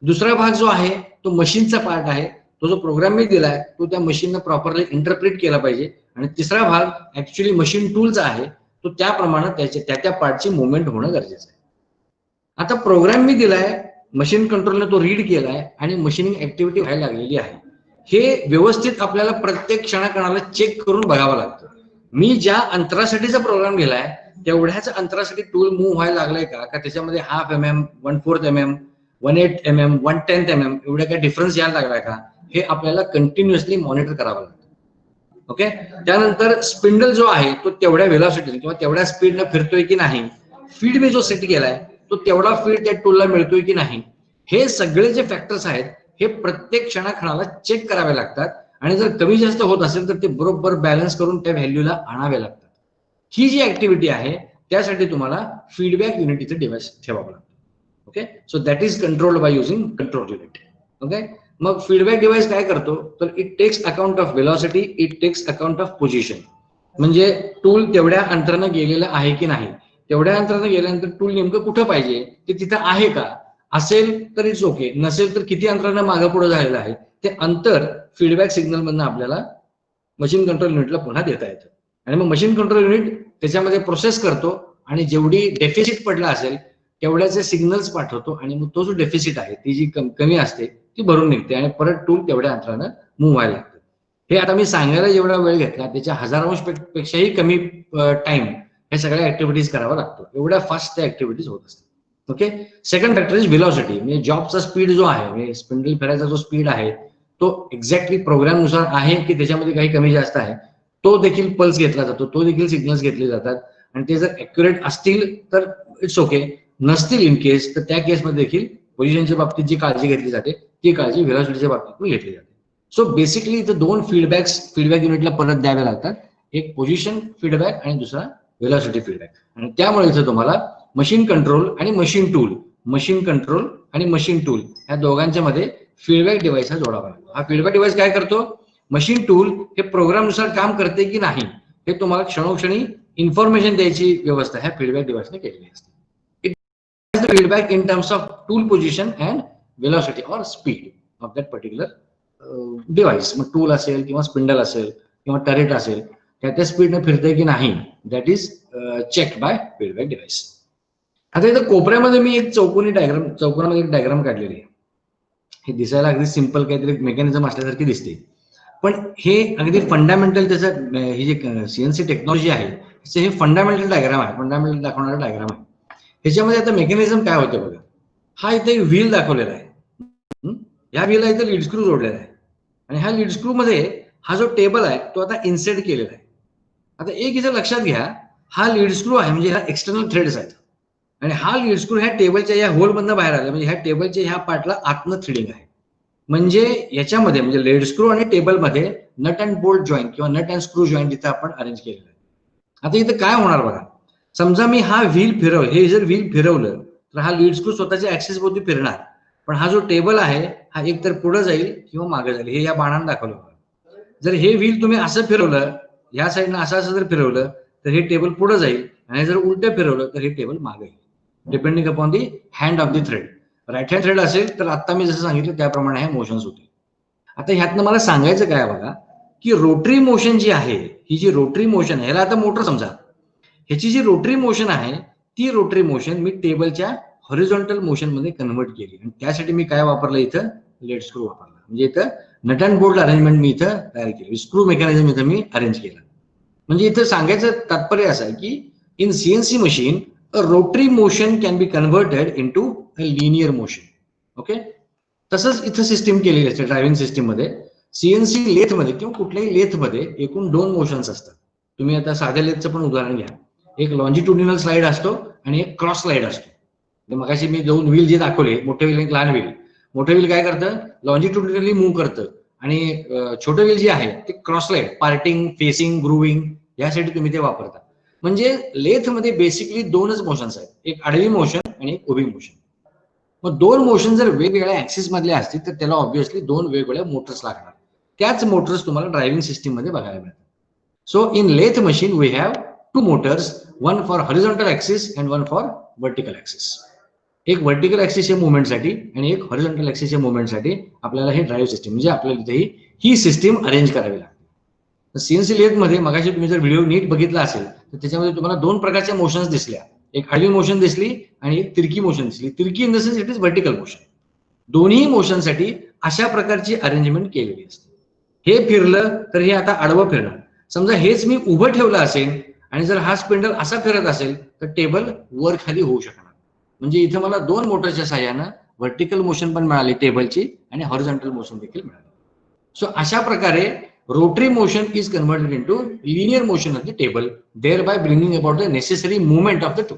दुसरा भाग जो आहे तो मशीनचा पार्ट आहे, तो जो प्रोग्राम मी दिलाय तो त्या मशीननं प्रॉपरली इंटरप्रिट केला पाहिजे. आणि तिसरा भाग ऍक्च्युली मशीन टूलचा आहे, तो त्याप्रमाणे त्या पार्टची मुवमेंट होणं गरजेचं आहे. आता प्रोग्राम मी दिलाय, मशीन कंट्रोलने तो रीड केलाय आणि मशीनिंग ऍक्टिव्हिटी व्हायला लागलेली आहे. हे व्यवस्थित आपल्याला प्रत्येक क्षणाकणाला चेक करून बघावं लागतं. मी ज्या अंतरासाठीचा प्रोग्राम दिलाय तेवढ्याच अंतरासाठी टूल मूव्ह व्हायला लागलाय का त्याच्यामध्ये 1/2 mm, 1/4 mm, 1/8 mm, 1/10 mm एवढ्या काय डिफरन्स यायला लागलाय का, हे आपल्याला कंटिन्युअसली मॉनिटर करावं लागतं. ओके. त्यानंतर स्पिंडल जो आहे तो तेवढ्या व्हेलॉसिटीने किंवा तेवढ्या स्पीडने फिरतोय की नाही, फीड मी जो सेट केलाय तो तेवढा फीड त्या टूलला मिळतोय की नाही, हे सगळे जे फॅक्टर्स आहेत हे प्रत्येक क्षणाक्षणाला चेक करावे लागतात. आणि जर कमी जास्त होत असेल तर ते बरोबर बॅलन्स करून त्या व्हॅल्यूला आणावे लागतात. ही जी ऍक्टिव्हिटी आहे त्यासाठी तुम्हाला फीडबॅक युनिटीचं डिव्हाइस ठेवावं लागतं. Okay. So that is controlled by using control unit. Okay. मग फीडबॅक डिव्हाइस काय करतो तर it takes account of velocity, it takes account of position. म्हणजे टूल तेवढ्या अंतरानं गेलेलं आहे की नाही, तेवढ्या अंतरानं गेल्यानंतर टूल नेमकं कुठं पाहिजे ते तिथं आहे का, असेल तर इट्स ओके, नसेल तर किती अंतरानं मागं पुढे झालेलं आहे ते अंतर फीडबॅक सिग्नल मधनं आपल्याला मशीन कंट्रोल युनिटला पुन्हा देता येतं. आणि मग मशीन कंट्रोल युनिट त्याच्यामध्ये प्रोसेस करतो आणि जेवढी डेफिसिट पडला असेल तेवढ्याचे सिग्नल्स पाठवतो आणि मग तो जो डेफिसिट आहे ती जी कमी असते ती भरून निघते आणि परत टूल तेवढ्या अंतरानं मूव्ह व्हायला लागतं. हे आता मी सांगायला जेवढा वेळ घेतला त्याच्या हजारांश पेक्षाही कमी टाइम हे सगळ्या ऍक्टिव्हिटीज करावा लागतो. एवढ्या फास्ट त्या ऍक्टिव्हिटीज होत असतात. Okay. Second factor is velocity. म्हणजे जॉबचा स्पीड जो आहे, म्हणजे स्पिंडल फिरायचा जो स्पीड आहे तो एक्झॅक्टली प्रोग्रामनुसार आहे की त्याच्यामध्ये काही कमी जास्त आहे, तो देखील पल्स घेतला जातो, तो देखील सिग्नल्स घेतले जातात. आणि ते जर ऍक्युरेट असतील तर इट्स ओके, नसतील इन केस तर त्या केसमध्ये देखील पोझिशनच्या बाबतीत जी काळजी घेतली जाते ती काळजी व्हेलॉसिटीच्या बाबतीत पण घेतली जाते. सो बेसिकली इथं दोन फीडबॅक युनिटला परत द्यावे लागतात, एक पोझिशन फीडबॅक आणि दुसरा व्हेलॉसिटी फीडबॅक. आणि त्यामुळे इथं तुम्हाला मशीन कंट्रोल आणि मशीन टूल, मशीन कंट्रोल आणि मशीन टूल या दोघांच्या मध्ये फीडबॅक डिव्हाइस हा जोडावा लागतो. हा फीडबॅक डिव्हाइस काय करतो, मशीन टूल हे प्रोग्रामनुसार काम करते की नाही हे तुम्हाला क्षणोक्षणी इन्फॉर्मेशन द्यायची व्यवस्था ह्या फीडबॅक डिव्हाइसने केलेली असते. Feedback in terms of tool position and velocity or speed of that particular device. मग टूल असेल किंवा स्पिंडल असेल किंवा टरेट असेल त्या स्पीडने फिरते की नाही, that is check by feedback device. आता इथं कोपऱ्यामध्ये मी एक चौकोनामध्ये एक डायग्राम काढलेली आहे. हे दिसायला अगदी सिंपल काहीतरी मेकॅनिझम असल्यासारखी दिसते, पण हे अगदी फंडामेंटल त्याचं ही जी सीएनसी टेक्नॉलॉजी आहे हे फंडामेंटल डायग्राम आहे, फंडामेंटल दाखवणारा डायग्राम आहे. ह्याच्यामध्ये आता मेकॅनिझम काय होतं बघा. हा इथे एक व्हील दाखवलेला आहे. ह्या व्हीलला इथे लीड स्क्रू जोडलेला आहे आणि ह्या लीड स्क्रू मध्ये हा जो टेबल आहे तो आता इन्सर्ट केलेला आहे. आता एक इथे लक्षात घ्या, हा लीड स्क्रू आहे म्हणजे ह्या एक्सटर्नल थ्रेड्स आहेत आणि हा लीड स्क्रू ह्या टेबलच्या या होल मधनं बाहेर आला म्हणजे ह्या टेबलच्या ह्या पार्टला आतनं थ्रेडिंग आहे. म्हणजे याच्यामध्ये म्हणजे लीड स्क्रू आणि टेबलमध्ये नट अँड बोल्ट जॉईंट किंवा नट अँड स्क्रू जॉईंट इथे आपण अरेंज केलेलं आहे. आता इथे काय होणार बघा, समजा मी हा व्हील हे जर व्हील फिरवलं तर हा लीड स्क्रू स्वतःच्या ऍक्सिस भोवती फिरणार, पण हा जो टेबल आहे हा एकतर पुढे जाईल किंवा मागे जाईल, हे या बाणाने दाखवलं. जर हे व्हील तुम्ही असं फिरवलं, ह्या साईडनं असं जर फिरवलं तर हे टेबल पुढे जाईल आणि जर उलटं फिरवलं तर हे टेबल मागे येईल, depending upon the hand of the thread. Right hand thread असेल तर आता मी जसं सांगितलं त्याप्रमाणे हे मोशन्स होतील. आता ह्यातनं मला सांगायचं काय बघा की रोटरी मोशन जी आहे, ही जी रोटरी मोशन आहे, ह्याला आता मोटर समजा, ह्याची जी रोटरी मोशन आहे ती रोटरी मोशन मी टेबलच्या हॉरिझॉन्टल मोशन मध्ये कन्व्हर्ट केली आणि त्यासाठी मी काय वापरलं, इथं लीड स्क्रू वापरला. म्हणजे इथं नट अँड बोल्ट अरेंजमेंट मी इथं तयार केली, स्क्रू मेकॅनिझम इथं मी अरेंज केलं. म्हणजे इथं सांगायचं तात्पर्य असं आहे की in CNC machine a rotary motion can be converted into a linear motion. Okay. तसंच इथं सिस्टीम केलेली असते ड्रायव्हिंग सिस्टीम मध्ये. सीएनसी लेथ मध्ये किंवा कुठल्याही लेथ मध्ये एकूण 2 मोशन्स असतात. तुम्ही आता साध्या लेथचं पण उदाहरण घ्या, एक लॉन्जिट्युडिनल स्लाइड असतो आणि एक क्रॉस स्लाइड असतो. मगाशी मी 2 व्हील जे दाखवले, मोठे व्हील आणि लहान व्हील. मोठे व्हील काय करतं, लॉन्जिट्युडिनली मूव्ह करतं आणि छोटे व्हील जे आहे ते क्रॉस स्लाइड, पार्टिंग, फेसिंग, ग्रुविंग यासाठी तुम्ही ते वापरता. म्हणजे लेथ मध्ये बेसिकली 2च मोशन्स आहेत, एक आडवी मोशन आणि एक उभी मोशन. मग 2 मोशन जर वेगवेगळ्या ऍक्सिस मधले असतील तर त्याला ऑब्व्हियसली 2 वेगवेगळ्या मोटर्स लागणार. त्याच मोटर्स तुम्हाला ड्रायव्हिंग सिस्टीम मध्ये बघायला मिळतात. So in lathe machine we have 2 motors, one for horizontal axis and one for vertical axis. एक व्हर्टिकल ऍक्सिसच्या मुवमेंटसाठी आणि एक हॉरिझॉन्टल ऍक्सिसच्या मुवमेंटसाठी आपल्याला हे ड्राईव्ह सिस्टीम म्हणजे आपल्याला इथे ही सिस्टीम अरेंज करावी लागते. सीएनसी लेथमध्ये मगाशी तुम्ही जर व्हिडिओ नीट बघितला असेल तर त्याच्यामध्ये तुम्हाला दोन प्रकारच्या मोशन्स दिसल्या. एक आडवी मोशन दिसली आणि एक तिरकी मोशन दिसली. तिरकी in the sense it is vertical motion. दोन्ही मोशनसाठी अशा प्रकारची अरेंजमेंट केलेली असते. हे फिरलं तर हे आता आडवं फिरणार. समजा हेच मी उभं ठेवलं असेल आणि जर हा स्पिंडल असा फिरत असेल तर टेबल वर खाली होऊ शकणार. म्हणजे इथे मला दोन मोटरच्या साह्यानं व्हर्टिकल मोशन पण मिळाली टेबलची आणि हॉरिझॉन्टल मोशन देखील मिळाली. सो अशा प्रकारे rotary motion is converted into linear motion of the table, thereby bringing about the necessary movement of the tool.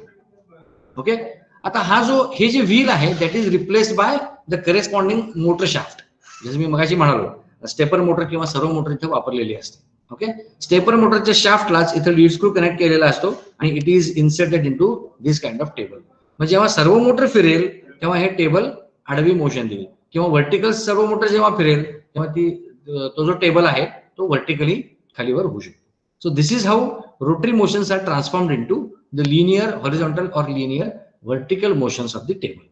Okay. आता हा जो हे जे व्हील आहे that is replaced by the corresponding motor shaft. जसं मी मगाशी म्हणालो स्टेपर मोटर किंवा सर्व मोटर इथे वापरलेली असते. ओके. स्टेपर मोटरच्या शाफ्टलाच इथे लीड स्क्रू कनेक्ट केलेला असतो आणि it is inserted into this kind of table. म्हणजे जेव्हा सर्व मोटर फिरेल तेव्हा हे टेबल आडवी मोशन देईल किंवा व्हर्टिकल सर्व मोटर जेव्हा फिरेल तेव्हा तो जो टेबल आहे तो व्हर्टिकली खालीवर होऊ शकतो. So this is how rotary motions are transformed into the linear horizontal or linear vertical motions of the table.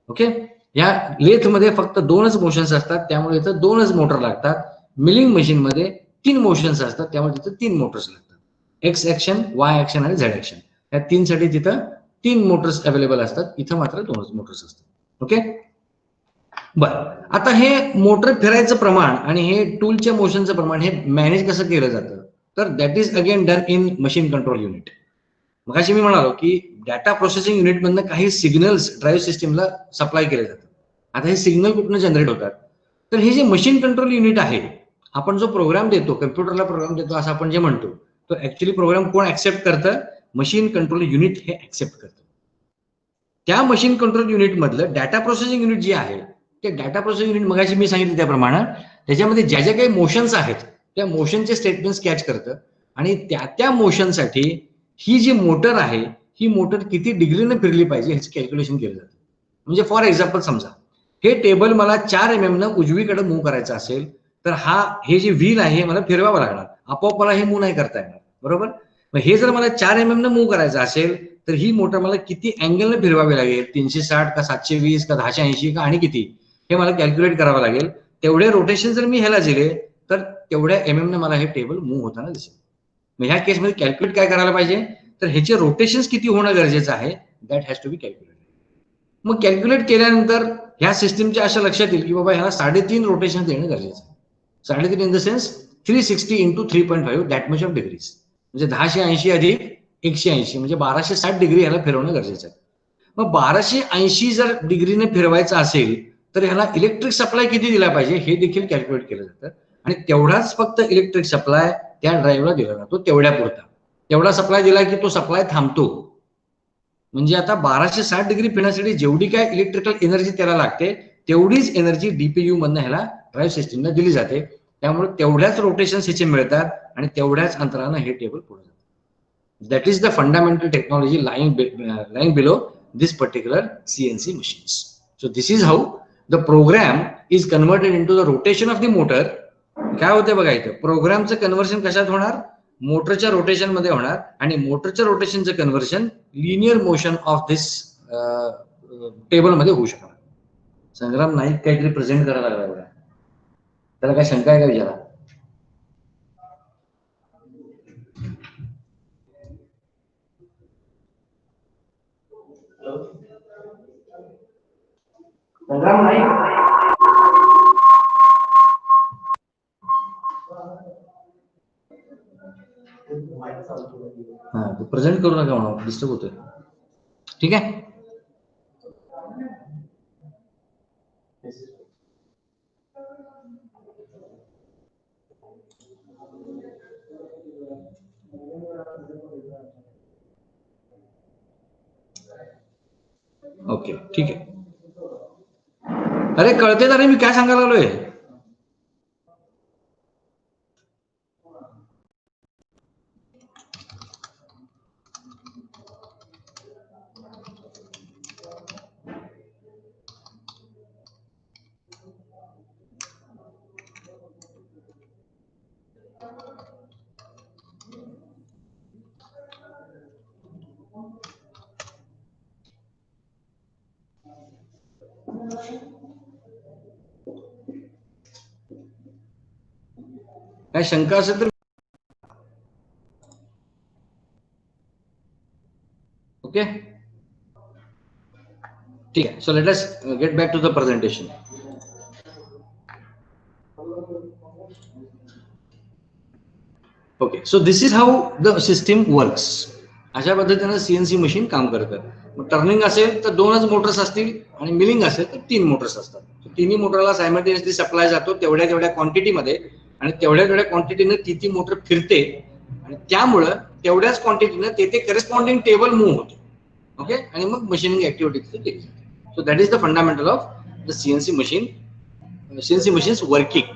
Okay. या लेथमध्ये फक्त दोनच मोशन्स असतात त्यामुळे इथं दोनच मोटर लागतात. मिलिंग मशीनमध्ये 3 मोशन्स असतात त्यामुळे तिथं 3 मोटर्स लागतात. एक्स ऍक्शन, वाय ऍक्शन आणि झेड ऍक्शन या तीनसाठी तिथं 3 मोटर्स अवेलेबल असतात. इथं मात्र 2च मोटर्स असतात. ओके. बरं. आता हे मोटर फिरायचं प्रमाण आणि हे टूलच्या मोशनचं प्रमाण हे मॅनेज कसं केलं जातं तर that is again done in machine control unit. मगाशी मी म्हणालो की डाटा प्रोसेसिंग युनिटमधनं काही सिग्नल्स ड्राईव्ह सिस्टीमला सप्लाय केले जातात. आता हे सिग्नल कुठनं जनरेट होतात तर हे जे मशीन कंट्रोल युनिट आहे आपण जो प्रोग्राम देतो कम्प्युटरला प्रोग्राम देतो असं आपण जे म्हणतो तो ऍक्च्युली प्रोग्राम कोण ऍक्सेप्ट करतं मशीन कंट्रोल युनिट हे ऍक्सेप्ट करतं. त्या मशीन कंट्रोल युनिट मधलं डाटा प्रोसेसिंग युनिट जे आहे ते डाटा प्रोसेसिंग युनिट मगाशी मी सांगितलं त्याप्रमाणे त्याच्यामध्ये ज्या ज्या काही मोशन्स आहेत त्या मोशनचे स्टेटमेंट कॅच करतं आणि त्या मोशनसाठी ही जी मोटर आहे ही मोटर किती डिग्रीने फिरली पाहिजे ह्याचं कॅल्क्युलेशन केलं जातं. म्हणजे फॉर एक्झाम्पल समजा हे टेबल मला 4 mm न उजवीकडे मूव्ह करायचं असेल तर हे जे व्हील आहे हे मला फिरवावं लागणार. आपोआप मला हे मूव्ह नाही करता येणार. बरोबर. मग हे जर मला 4 mm न मूव्ह करायचं असेल तर ही मोटर मला किती अँगलने फिरवावी लागेल 360 का 720 का 1080 का आणि किती हे मला कॅल्क्युलेट करावं लागेल. तेवढे रोटेशन जर मी ह्याला दिले तर तेवढ्या MM ने मला हे टेबल मूव्ह होताना दिसेल. मग ह्या केसमध्ये कॅल्क्युलेट काय करायला पाहिजे तर ह्याचे रोटेशन्स किती होणं गरजेचं आहे that has to be calculated. मग कॅल्क्युलेट केल्यानंतर ह्या सिस्टीमच्या अशा लक्षात येईल की बाबा ह्याला 3.5 रोटेशन देणं गरजेचं आहे. 3.5 in the sense 360 into 3.5 that much of degrees म्हणजे 1080 अधिक 180 म्हणजे 1260 डिग्री ह्याला फिरवणं गरजेचं आहे. मग 1280 जर डिग्रीने फिरवायचं असेल तर ह्याला इलेक्ट्रिक सप्लाय किती दिला पाहिजे हे देखील कॅल्क्युलेट केलं जातं आणि तेवढाच फक्त इलेक्ट्रिक सप्लाय त्या ड्राईव्हला दिला जातो तेवढ्या पुरता. तेवढा सप्लाय दिला की तो सप्लाय थांबतो. म्हणजे आता 1260 डिग्री फिरण्यासाठी जेवढी काय इलेक्ट्रिकल एनर्जी त्याला लागते तेवढीच एनर्जी डीपीयू मधनं ह्याला ड्राईव्ह सिस्टीमला दिली जाते. त्यामुळे तेवढ्याच रोटेशन ह्याचे मिळतात आणि तेवढ्याच अंतरानं हे टेबल पुढे जातं. That is the fundamental technology lying below this particular CNC machines. So this is how the program is converted into the rotation of the motor. काय होते बघा इथं प्रोग्रामचं कन्व्हर्शन कशात होणार मोटरच्या रोटेशन मध्ये होणार आणि मोटरच्या रोटेशनचं conversion linear motion of this table मध्ये होऊ शकणार. संग्राम नाईक काहीतरी प्रेझेंट करायला लागला बघा. त्याला काय शंका आहे का विचारा. संग्राम नाईक हा प्रेझेंट करू नका म्हणून डिस्टर्ब होतोय. ठीक आहे. ओके ठीक आहे. अरे कळते ना रे मी काय सांगायला लागलोय. काय शंका असेल तर ओके, ठीक आहे. So let us get back to the presentation. Okay, so this is how the system works. अशा पद्धतीने सीएनसी मशीन काम करतात. मग टर्निंग असेल तर 2च मोटर्स असतील आणि मिलिंग असेल तर 3 मोटर्स असतात. तिन्ही मोटरला सायमल्टेनियसली सप्लाय जातो तेवढ्या क्वांटिटीमध्ये, आणि तेवढ्या क्वांटिटीने ती मोटर फिरते, आणि त्यामुळं तेवढ्याच क्वांटिटीने ते करेस्पॉन्डिंग टेबल मूव्ह होते. ओके, आणि मग मशीनिंग ऍक्टिव्हिटी केली जाते. So that is the fundamental of the CNC machine, CNC machines working.